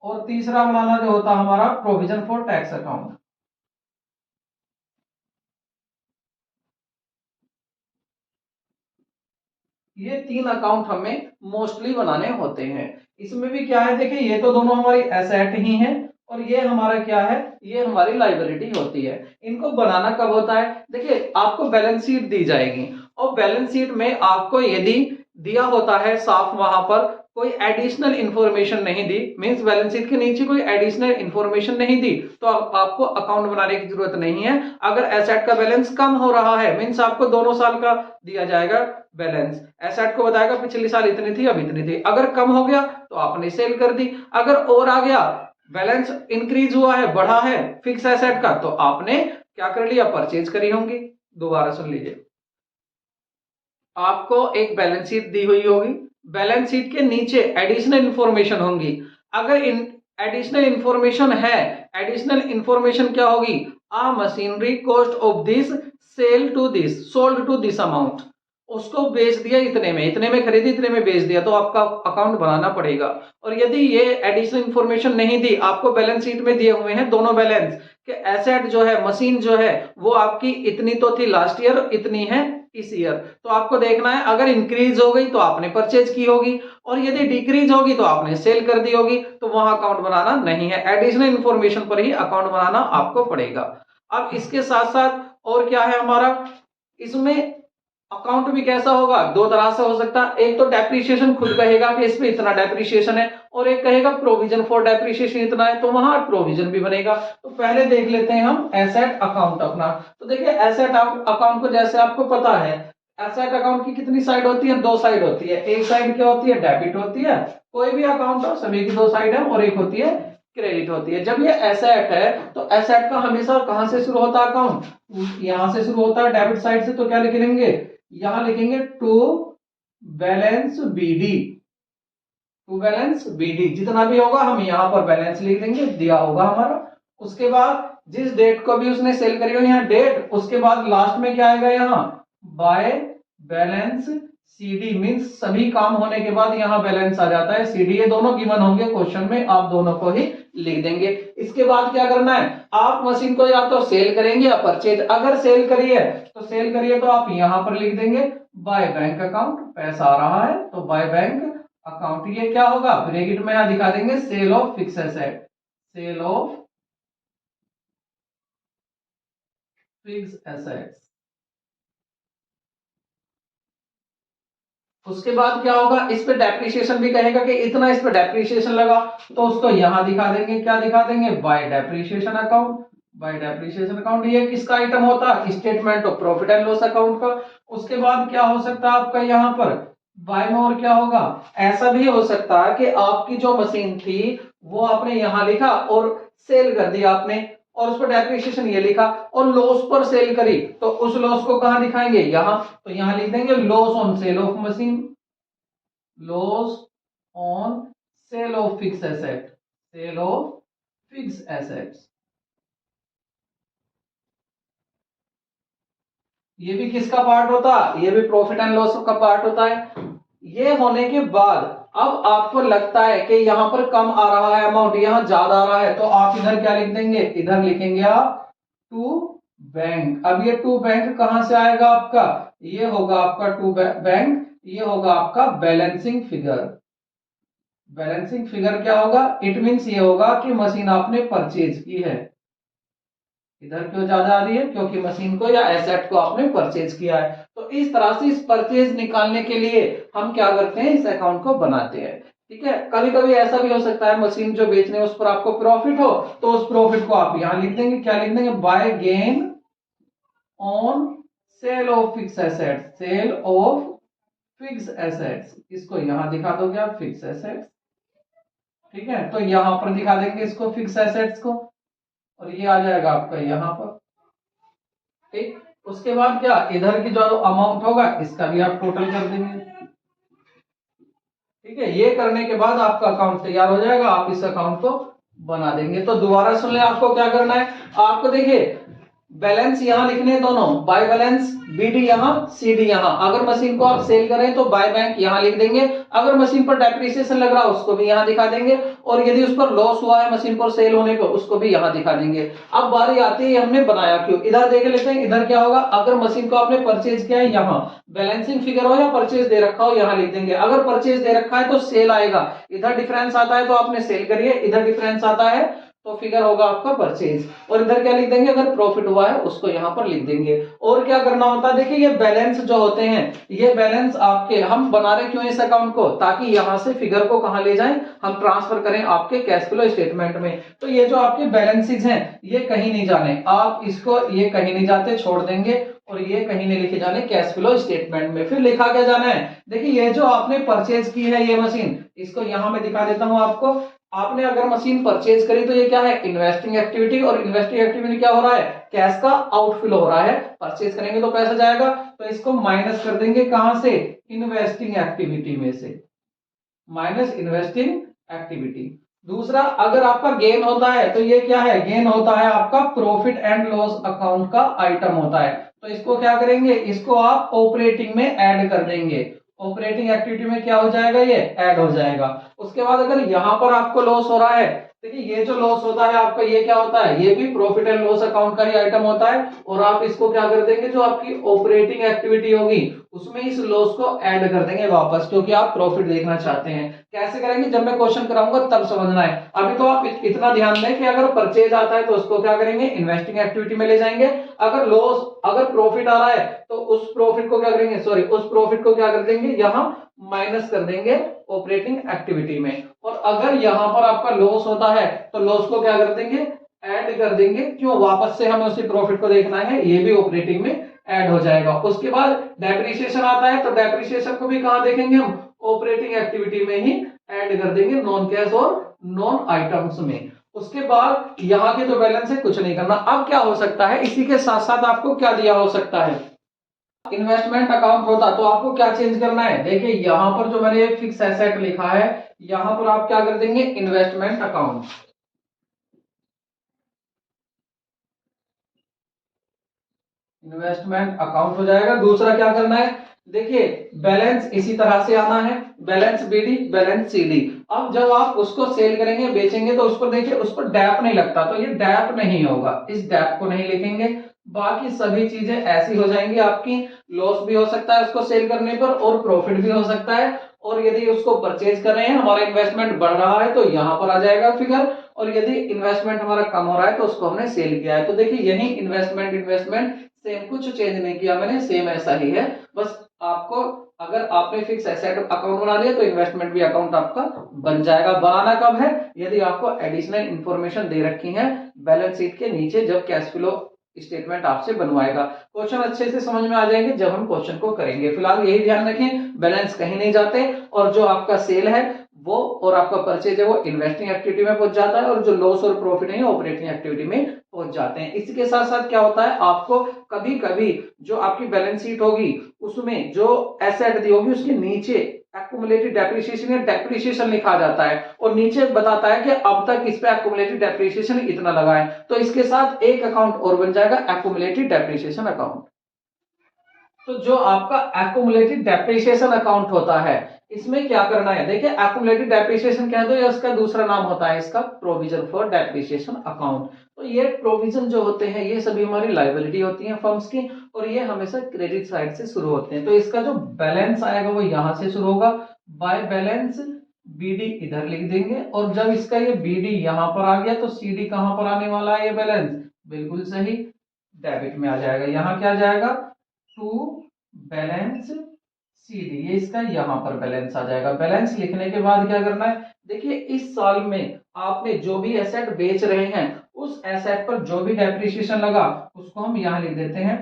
और तीसरा बनाना जो होता है हमारा प्रोविजन फॉर टैक्स अकाउंट। ये 3 अकाउंट हमें मोस्टली बनाने होते हैं। इसमें भी क्या है, देखिए ये तो दोनों हमारी एसेट ही हैं और ये हमारा क्या है, ये हमारी लाइबिलिटी होती है। इनको बनाना कब होता है, देखिए आपको बैलेंस शीट दी जाएगी और बैलेंस शीट में आपको यदि दिया होता है साफ वहां पर कोई एडिशनल इंफॉर्मेशन नहीं दी, मींस बैलेंस शीट के नीचे कोई एडिशनल इंफॉर्मेशन नहीं दी, तो आपको अकाउंट बनाने की जरूरत नहीं है। अगर एसेट का बैलेंस कम हो रहा है, मींस आपको दोनों साल का दिया जाएगा बैलेंस, एसेट को बताएगा पिछले साल इतनी थी अब इतनी थी, अगर कम हो गया तो आपने सेल कर दी, अगर और आ गया बैलेंस इंक्रीज हुआ है बढ़ा है फिक्स एसेट का तो आपने क्या कर लिया, परचेज करी होंगी। दोबारा सुन लीजिए, आपको एक बैलेंस शीट दी हुई होगी, बैलेंस शीट के नीचे एडिशनल इंफॉर्मेशन होंगी, अगर इन एडिशनल इंफॉर्मेशन है, एडिशनल इंफॉर्मेशन क्या होगी, a machinery cost of this sell to this sold to this amount, उसको बेच दिया इतने में खरीदी इतने में बेच दिया, तो आपका अकाउंट बनाना पड़ेगा। और यदि ये एडिशनल इंफॉर्मेशन नहीं दी, आपको बैलेंस शीट में दिए हुए हैं दोनों बैलेंस कि एसेट जो है मशीन जो है वो आपकी इतनी तो थी लास्ट ईयर, इतनी है इस ईयर, तो आपको देखना है अगर इंक्रीज हो गई तो आपने परचेज की होगी और यदि डिक्रीज होगी तो आपने सेल कर दी होगी, तो वहां अकाउंट बनाना नहीं है, एडिशनल इंफॉर्मेशन पर ही अकाउंट बनाना आपको पड़ेगा। अब इसके साथ साथ और क्या है हमारा, इसमें अकाउंट भी कैसा होगा, दो तरह से हो सकता है, एक तो डेप्रिसिएशन खुद कहेगा कि इसमें इतना डेप्रिसिएशन है, और एक कहेगा प्रोविजन फॉर डेप्रिसिएशन इतना है, तो वहां प्रोविजन भी बनेगा। तो पहले देख लेते हैं हम एसेट अकाउंट अपना। तो देखिए एसेट अकाउंट को जैसे आपको पता है, एसेट अकाउंट की कितनी साइड होती है, दो साइड होती है, एक साइड क्या होती है, डेबिट होती है, कोई भी अकाउंट हो सभी की दो साइड है, और एक होती है क्रेडिट होती है। जब ये एसेट है तो एसेट का हमेशा कहां से शुरू होता है अकाउंट, यहां से शुरू होता है डेबिट साइड से, तो क्या लिख लेंगे, यहां लिखेंगे to balance BD, to balance BD, जितना भी होगा हम यहां पर बैलेंस लिख देंगे, दिया होगा हमारा। उसके बाद जिस डेट को भी उसने सेल करी हो यहाँ डेट, उसके बाद लास्ट में क्या आएगा, यहाँ बाय बैलेंस सीडी, मींस सभी काम होने के बाद यहाँ बैलेंस आ जाता है, सीडी, ये दोनों गिवन होंगे क्वेश्चन में, आप दोनों को ही लिख देंगे। इसके बाद क्या करना है, आप मशीन को या तो सेल करेंगे या परचेज, अगर सेल करिए तो आप यहां पर लिख देंगे बाय बैंक अकाउंट, पैसा आ रहा है तो बाय बैंक अकाउंट, ये क्या होगा ब्रैकेट में यहां दिखा देंगे sale of fix asset, sale of fix assets. उसके बाद क्या होगा, इस पे डेप्रिसिएशन भी कहेगा कि इतना इस पे डेप्रिसिएशन लगा, तो उसको यहां दिखा देंगे, क्या दिखा देंगे, bye depreciation account, bye depreciation account. ये किसका आइटम होता है, statement of profit and loss account का। उसके बाद क्या हो सकता है आपका यहाँ पर बाय में, और क्या होगा, ऐसा भी हो सकता है कि आपकी जो मशीन थी वो आपने यहां लिखा और सेल कर दिया आपने, और उस पर डेप्रिसिएशन ये लिखा, और लॉस पर सेल करी, तो उस लॉस को कहां दिखाएंगे, यहां, तो यहां लिख देंगे loss on sale of machine, loss on sale of fix asset, sale of fix assets. ये भी किसका पार्ट होता है, ये भी प्रॉफिट एंड लॉस का पार्ट होता है। ये होने के बाद अब आपको लगता है कि यहां पर कम आ रहा है अमाउंट, यहां ज्यादा आ रहा है, तो आप इधर क्या लिख देंगे, इधर लिखेंगे आप टू बैंक। अब ये टू बैंक कहां से आएगा आपका, ये होगा आपका टू बैंक, ये होगा आपका बैलेंसिंग फिगर। बैलेंसिंग फिगर क्या होगा, इट मींस ये होगा कि मशीन आपने परचेज की है। इधर क्यों ज्यादा आ रही है, क्योंकि मशीन को या एसेट को आपने परचेज किया है। तो इस तरह से इस परचेज निकालने के लिए हम क्या करते हैं, इस अकाउंट को बनाते हैं। ठीक है, कभी कभी ऐसा भी हो सकता है मशीन जो बेचने उस पर आपको प्रॉफिट हो, तो उस प्रॉफिट को आप यहां लिख देंगे, क्या लिख देंगे, by gain on sale of fix assets, sale of fix assets, इसको यहां दिखा दोगे आप फिक्स एसेट्स। ठीक है, तो यहां पर दिखा देंगे इसको फिक्स एसेट्स को, और ये आ जाएगा आपका यहां पर। ठीक, उसके बाद क्या, इधर की जो अमाउंट होगा इसका भी आप टोटल कर देंगे। ठीक है, ये करने के बाद आपका अकाउंट तैयार हो जाएगा, आप इस अकाउंट को बना देंगे। तो दोबारा सुन ले, आपको क्या करना है, आपको देखिए बैलेंस यहां लिखने दोनों, बाय बैलेंस बीडी यहां सीडी यहां, अगर मशीन को आप सेल करें तो बाय बैंक यहां लिख देंगे, अगर मशीन पर डेप्रिसिएशन लग रहा है उसको भी यहां दिखा देंगे, और यदि उस पर लॉस हुआ है मशीन पर सेल होने पर उसको भी यहां दिखा देंगे। अब बारी आती है हमने बनाया क्यों, इधर देख लेते हैं, इधर क्या होगा, अगर मशीन को आपने परचेज किया है यहां बैलेंसिंग फिगर हो या परचेज दे रखा हो यहां लिख देंगे, अगर परचेज दे रखा है तो सेल आएगा, इधर डिफरेंस आता है तो आपने सेल करिए, इधर डिफरेंस आता है तो फिगर होगा आपका परचेज, और इधर क्या लिख देंगे, अगर प्रॉफिट हुआ है उसको यहाँ पर लिख देंगे। और क्या करना होता है, देखिए ये बैलेंस जो होते हैं, ये बैलेंस आपके हम बना रहे क्यों इस अकाउंट को, ताकि यहाँ से फिगर को कहाँ ले जाएं, हम ट्रांसफर करें आपके कैश फ्लो स्टेटमेंट में। तो ये जो आपके बैलेंसेज हैं ये कहीं नहीं जाने, आप इसको, ये कहीं नहीं जाते, छोड़ देंगे, और ये कहीं नहीं लिखे जाने कैश फ्लो स्टेटमेंट में। फिर लिखा क्या जाना है, देखिए ये जो आपने परचेज की है ये मशीन, इसको यहां मैं दिखा देता हूं आपको। आपने अगर मशीन परचेज करी तो ये क्या है, इन्वेस्टिंग एक्टिविटी, और इन्वेस्टिंग एक्टिविटी क्या हो रहा है, कैश का आउटफ्लो हो रहा है। परचेज करेंगे तो पैसा जाएगा, तो इसको माइनस कर देंगे कहां से, इन्वेस्टिंग एक्टिविटी में से, माइनस इन्वेस्टिंग एक्टिविटी। दूसरा, अगर आपका गेन होता है तो ये क्या है, गेन होता है आपका प्रॉफिट एंड लॉस अकाउंट का आइटम होता है। तो इसको क्या करेंगे, इसको आप ऑपरेटिंग में ऐड कर देंगे, ऑपरेटिंग एक्टिविटी में क्या हो जाएगा, ये ऐड हो जाएगा। उसके बाद अगर यहां पर आपको लॉस हो रहा है, देखिए ये जो लॉस होता है आपका, ये क्या होता है, ये भी प्रॉफिट एंड लॉस अकाउंट का ही आइटम होता है। और आप इसको क्या कर देंगे, जो आपकी ऑपरेटिंग एक्टिविटी होगी उसमें इस लॉस को ऐड कर देंगे वापस, क्योंकि आप प्रॉफिट देखना चाहते हैं। कैसे करेंगे, जब मैं क्वेश्चन कराऊंगा तब समझना है। अभी तो आप इतना ध्यान दें कि अगर परचेज आता है तो उसको क्या करेंगे, इन्वेस्टिंग एक्टिविटी में ले जाएंगे। अगर लॉस, अगर प्रॉफिट आ रहा है तो उस प्रॉफिट को क्या करेंगे, सॉरी, उस प्रॉफिट को क्या कर देंगे, यहां माइनस कर देंगे ऑपरेटिंग एक्टिविटी में। और अगर यहां पर आपका लॉस होता है तो लॉस को क्या कर देंगे, ऐड कर देंगे। क्यों, वापस से हमें उसी प्रॉफिट को देखना है, ये भी ऑपरेटिंग में ऐड हो जाएगा। उसके बाद डेप्रिसिएशन आता है, तो डेप्रिसिएशन को भी कहां देखेंगे हम, ऑपरेटिंग एक्टिविटी में ही ऐड कर देंगे, नॉन कैश और नॉन आइटम्स में। उसके बाद यहाँ के जो बैलेंस है कुछ नहीं करना। अब क्या हो सकता है, इसी के साथ साथ आपको क्या दिया हो सकता है, इन्वेस्टमेंट अकाउंट होता तो आपको क्या चेंज करना है, देखिए यहां पर जो मैंने फिक्स एसेट लिखा है, यहां पर आप क्या कर देंगे, इन्वेस्टमेंट अकाउंट, इन्वेस्टमेंट अकाउंट हो जाएगा। दूसरा क्या करना है, देखिए बैलेंस इसी तरह से आना है, बैलेंस बीडी, बैलेंस सीडी। अब जब आप उसको सेल करेंगे, बेचेंगे, तो उस पर देखिए, उस पर डैप नहीं लगता, तो ये डैप नहीं होगा, इस डैप को नहीं लिखेंगे। बाकी सभी चीजें ऐसी हो जाएंगी आपकी, लॉस भी हो सकता है उसको सेल करने पर, और प्रॉफिट भी हो सकता है। और यदि उसको परचेज कर रहे हैं, हमारा इन्वेस्टमेंट बढ़ रहा है, तो यहां पर आ जाएगा फिगर। और यदि इन्वेस्टमेंट हमारा कम हो रहा है तो उसको हमने सेल किया है। तो देखिए यही इन्वेस्टमेंट, इन्वेस्टमेंट सेम, कुछ चेंज नहीं किया मैंने, सेम ऐसा ही है। बस आपको, अगर आपने फिक्स एसेट अकाउंट बना लिया तो इन्वेस्टमेंट भी अकाउंट आपका बन जाएगा। बनाना कब है, यदि आपको एडिशनल इंफॉर्मेशन दे रखी है बैलेंस शीट के नीचे, जब कैश फ्लो स्टेटमेंट आपसे बनवाएगा। क्वेश्चन अच्छे से समझ में आ जाएंगे जब हम क्वेश्चन को करेंगे। फिलहाल यही ध्यान रखें, बैलेंस कहीं नहीं जाते, और जो आपका सेल है वो, और आपका परचेज है वो इन्वेस्टिंग एक्टिविटी में पहुंच जाता है, और जो लॉस और प्रॉफिट है ऑपरेटिंग एक्टिविटी में पहुंच जाते हैं। इसी के साथ साथ क्या होता है, आपको कभी कभी जो आपकी बैलेंस शीट होगी उसमें जो एसेट दी होगी उसके नीचे एक्यूमुलेटेड डेप्रिसिएशन या डेप्रिसिएशन लिखा जाता है, और नीचे बताता है कि अब तक इस पे एक्यूमुलेटेड डेप्रिसिएशन इतना लगा है। तो इसके साथ एक अकाउंट और बन जाएगा, एक्यूमुलेटेड डेप्रिसिएशन अकाउंट। तो जो आपका एक्यूमुलेटेड डेप्रिसिएशन अकाउंट होता है, इसमें क्या करना है, देखिए एक्यूमुलेटेड डेप्रिसिएशन कह दो या इसका दूसरा नाम होता है इसका प्रोविजन फॉर डेप्रिसिएशन अकाउंट। तो ये प्रोविजन जो होते हैं ये सभी हमारी लायबिलिटी होती है फर्म्स की, और ये हमेशा क्रेडिट साइड से शुरू होते हैं। तो इसका जो बैलेंस आएगा वो यहां से शुरू होगा, बाय बैलेंस बीडी इधर लिख देंगे, और जब इसका ये बीडी यहां पर आ गया तो सीडी कहां पर आने वाला है, ये बैलेंस बिल्कुल सही डेबिट में आ जाएगा। यहां क्या आ जाएगा, टू बैलेंस सीडी, ये इसका यहां पर बैलेंस आ जाएगा। बैलेंस लिखने के बाद क्या करना है, देखिए इस साल में आपने जो भी एसेट बेच रहे हैं उस एसेट पर जो भी डेप्रिसिएशन लगा उसको हम यहां लिख देते हैं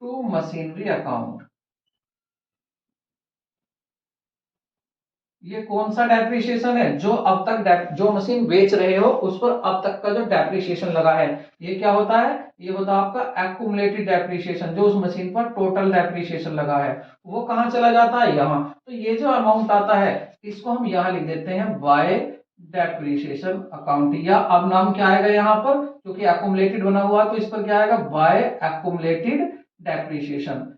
टू मशीनरी अकाउंट। ये कौन सा डेप्रिसिएशन है, जो अब तक जो मशीन बेच रहे हो उस पर अब तक का जो डेप्रिसिएशन लगा है, ये क्या होता है, ये होता है आपका एक्यूमुलेटेड डेप्रिसिएशन। जो उस मशीन पर टोटल डेप्रिसिएशन लगा है वो कहां चला जाता है, यहाँ। तो ये जो अमाउंट आता है इसको हम यहाँ लिख देते हैं बाय डेप्रिसिएशन अकाउंट, या अब नाम क्या आएगा यहाँ पर, क्योंकि एक्यूमुलेटेड बना हुआ तो इस पर क्या आएगा, बाय एक्यूमुलेटेड डेप्रिसिएशन,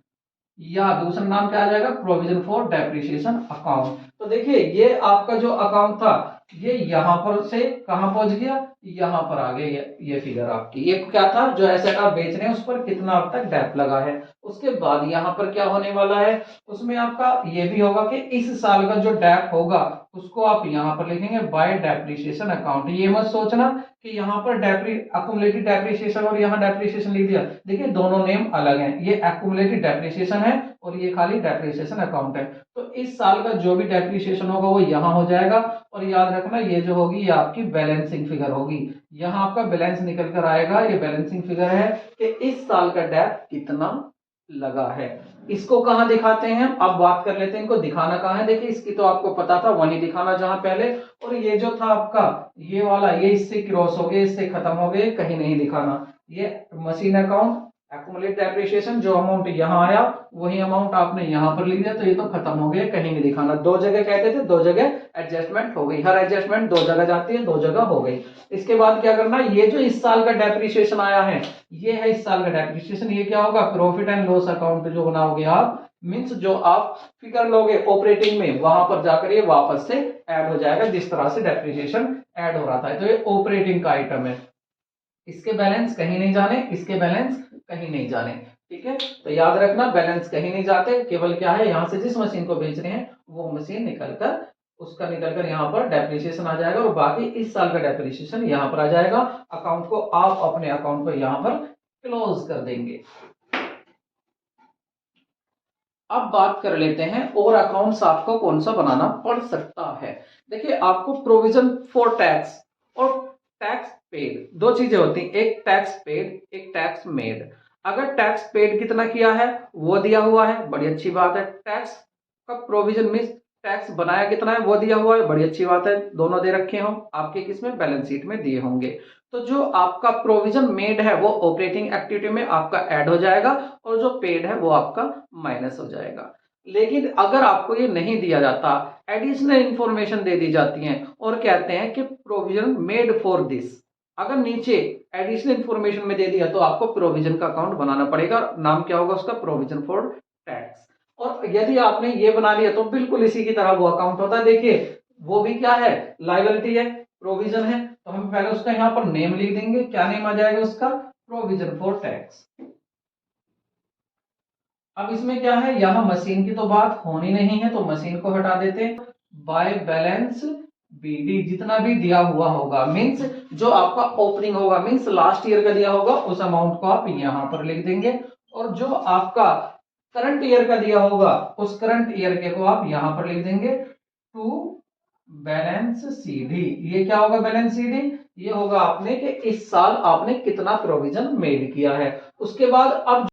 या दूसरा नाम क्या आ जाएगा, प्रोविजन फॉर डेप्रिसिएशन अकाउंट। तो देखिए ये आपका जो अकाउंट था ये यहाँ पर से कहाँ पहुंच गया, यहाँ पर आ गया ये फिगर आपकी। ये क्या था, जो एसेट आप बेच रहे हैं उस पर कितना अब तक डेप लगा है। उसके बाद यहाँ पर क्या होने वाला है, उसमें आपका ये भी होगा कि इस साल का जो डेप होगा उसको आप यहाँ पर लिखेंगे बाय डेप्रिसिएशन अकाउंट। ये मत सोचना कि यहाँ पर अकुमुलेटेड डेप्रिसिएशन और यहाँ डेप्रिसिएशन लिख दिया। देखिए दोनों नेम अलग हैं, ये अकुमुलेटेड डेप्रिसिएशन है और ये खाली डेप्रिसिएशन अकाउंट है। तो इस साल का जो भी डेप्रिसिएशन होगा वो यहाँ हो जाएगा। और याद रखना ये जो होगी ये आपकी बैलेंसिंग फिगर होगी। यहाँ आपका बैलेंस निकल कर आएगा, ये बैलेंसिंग फिगर है कि इस साल का डेप कितना लगा है। इसको कहाँ दिखाते हैं, अब बात कर लेते हैं इनको दिखाना कहाँ है। देखिए इसकी तो आपको पता था, वहीं दिखाना जहां पहले। और ये जो था आपका ये वाला, ये इससे क्रॉस हो गए, इससे खत्म हो गए, कहीं नहीं दिखाना। ये मशीन अकाउंट एक्युमुलेट डेप्रिसिएशन, जो अमाउंट यहाँ आया वही अमाउंट आपने यहाँ पर लिख दिया, तो ये तो खत्म हो गया, कहीं नहीं दिखाना। दो जगह कहते थे, दो जगह एडजस्टमेंट हो गई, हर एडजस्टमेंट दो जगह जाती है, दो जगह हो गई। इसके बाद क्या करना, ये जो इस साल का डेप्रिसिएशन आया है, ये है इस साल का डेप्रिसिएशन। ये क्या होगा, प्रॉफिट एंड लॉस अकाउंट जो बनाओगे आप, मींस जो आप फिगर लोगे ऑपरेटिंग में, वहां पर जाकर ये वापस से ऐड हो जाएगा, जिस तरह से डेप्रिसिएशन ऐड हो रहा था। तो ये ऑपरेटिंग का आइटम है, इसके बैलेंस कहीं नहीं जाने, इसके बैलेंस कहीं नहीं जाने। ठीक है, तो याद रखना बैलेंस कहीं नहीं जाते, केवल क्या है यहाँ से जिस मशीन को बेच रहे हैं वो मशीन निकलकर उसका निकलकर यहाँ पर डेप्रिसिएशन आ जाएगा और बाकी इस साल का डेप्रिसिएशन यहाँ पर आ जाएगा। अकाउंट को आप अपने अकाउंट को यहाँ पर क्लोज कर देंगे। अब बात कर लेते हैं और अकाउंट्स आपको कौन सा बनाना पड़ सकता है। देखिए आपको प्रोविजन फॉर टैक्स और टैक्स पेड, दो चीजें होती हैं, एक टैक्स पेड, एक टैक्स मेड। अगर टैक्स पेड कितना किया है वो दिया हुआ है, बड़ी अच्छी बात है। टैक्स का प्रोविजन मीन्स टैक्स बनाया कितना है वो दिया हुआ है, बड़ी अच्छी बात है। दोनों दे रखे हो आपके किसमें, बैलेंस शीट में दिए होंगे। तो जो आपका प्रोविजन मेड है वो ऑपरेटिंग एक्टिविटी में आपका ऐड हो जाएगा और जो पेड है वो आपका माइनस हो जाएगा। लेकिन अगर आपको ये नहीं दिया जाता, एडिशनल इंफॉर्मेशन दे दी जाती है और कहते हैं कि प्रोविजन मेड फॉर दिस, अगर नीचे एडिशनल इंफॉर्मेशन में दे दिया तो आपको प्रोविजन का अकाउंट बनाना पड़ेगा। नाम क्या होगा उसका, प्रोविजन फॉर टैक्स। और यदि आपने ये बना लिया तो बिल्कुल इसी की तरह वो अकाउंट होता है। देखिए वो भी क्या है, लायबिलिटी है, प्रोविजन है, तो हम पहले उसका यहाँ पर नेम लिख देंगे। क्या नेम आ जाएगा उसका, प्रोविजन फॉर टैक्स। अब इसमें क्या है, यहां मशीन की तो बात होनी नहीं है तो मशीन को हटा देते हैं। बाय बैलेंस बीडी जितना भी दिया हुआ होगा, मींस जो आपका ओपनिंग होगा, मींस लास्ट ईयर का दिया होगा, उस अमाउंट को आप यहां पर लिख देंगे। और जो आपका करंट ईयर का दिया होगा उस करंट ईयर के को आप यहां पर लिख देंगे टू बैलेंस सीडी। ये क्या होगा बैलेंस सीडी, ये होगा आपने कि इस साल आपने कितना प्रोविजन मेड किया है। उसके बाद अब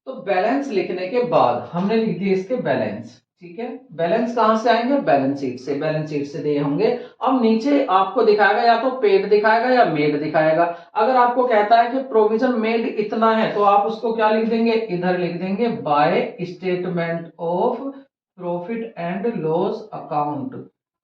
तो बैलेंस लिखने के बाद हमने लिख दिए इसके बैलेंस। ठीक है, बैलेंस कहां से आएंगे, बैलेंस शीट से, बैलेंस शीट से दिए होंगे। अब नीचे आपको दिखाएगा या तो पेड दिखाएगा या मेड दिखाएगा। अगर आपको कहता है कि प्रोविजन मेड इतना है तो आप उसको क्या लिख देंगे, इधर लिख देंगे by statement of profit and loss account.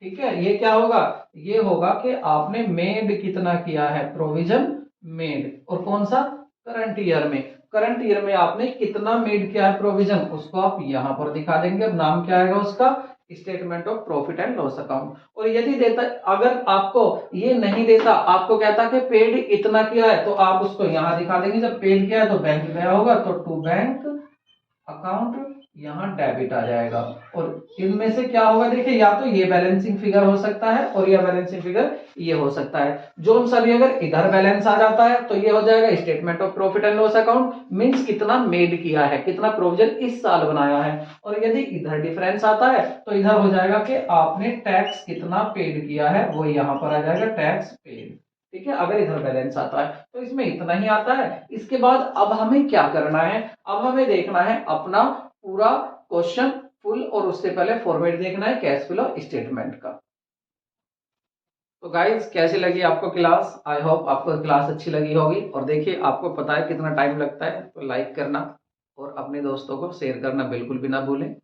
ठीक है, ये क्या होगा, ये होगा कि आपने मेड कितना किया है, प्रोविजन मेड, और कौन सा, करंट ईयर में। करंट ईयर में आपने कितना मेड किया है प्रोविजन, उसको आप यहां पर दिखा देंगे। अब नाम क्या आएगा उसका, statement of profit and loss account. और यदि देता, अगर आपको ये नहीं देता, आपको कहता कि पेड इतना किया है, तो आप उसको यहां दिखा देंगे। जब पेड किया है तो बैंक गया होगा तो टू बैंक अकाउंट यहाँ डेबिट आ जाएगा। और इनमें से क्या होगा, देखिए या तो ये बैलेंसिंग फिगर हो सकता है और यह बैलेंसिंग फिगर ये हो सकता है। जो सभी अगर इधर बैलेंस आ जाता है तो ये हो जाएगा statement of profit and loss account, means कितना मेड किया है, कितना प्रोविजन इस साल बनाया है। और यदि इधर डिफरेंस आता है तो इधर हो जाएगा कि आपने टैक्स कितना पेड किया है, वो यहाँ पर आ जाएगा टैक्स पेड। ठीक है, अगर इधर बैलेंस आता है तो इसमें इतना ही आता है। इसके बाद अब हमें क्या करना है, अब हमें देखना है अपना पूरा क्वेश्चन फुल, और उससे पहले फॉर्मेट देखना है कैश फ्लो स्टेटमेंट का। तो गाइज कैसी लगी आपको क्लास, आई होप आपको क्लास अच्छी लगी होगी। और देखिए आपको पता है कितना टाइम लगता है, तो लाइक करना और अपने दोस्तों को शेयर करना बिल्कुल भी ना भूलें।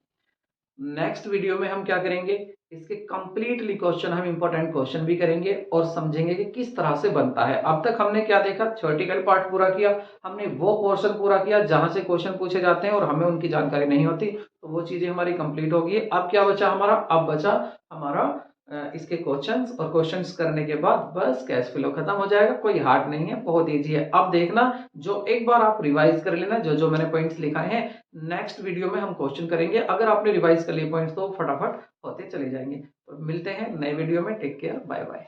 नेक्स्ट वीडियो में हम क्या करेंगे, इसके कंप्लीटली क्वेश्चन, हम इंपॉर्टेंट क्वेश्चन भी करेंगे और समझेंगे कि किस तरह से बनता है। अब तक हमने क्या देखा, थ्योरेटिकल पार्ट पूरा किया, हमने वो पोर्शन पूरा किया जहां से क्वेश्चन पूछे जाते हैं और हमें उनकी जानकारी नहीं होती, तो वो चीजें हमारी कंप्लीट होगी। अब क्या बचा हमारा, अब बचा हमारा इसके क्वेश्चंस, और क्वेश्चंस करने के बाद बस कैश फ्लो खत्म हो जाएगा। कोई हार्ड नहीं है, बहुत इजी है। अब देखना, जो एक बार आप रिवाइज कर लेना जो जो मैंने पॉइंट्स लिखाए हैं, नेक्स्ट वीडियो में हम क्वेश्चन करेंगे। अगर आपने रिवाइज कर लिए पॉइंट्स तो फटाफट होते चले जाएंगे। तो मिलते हैं नए वीडियो में, टेक केयर, बाय बाय।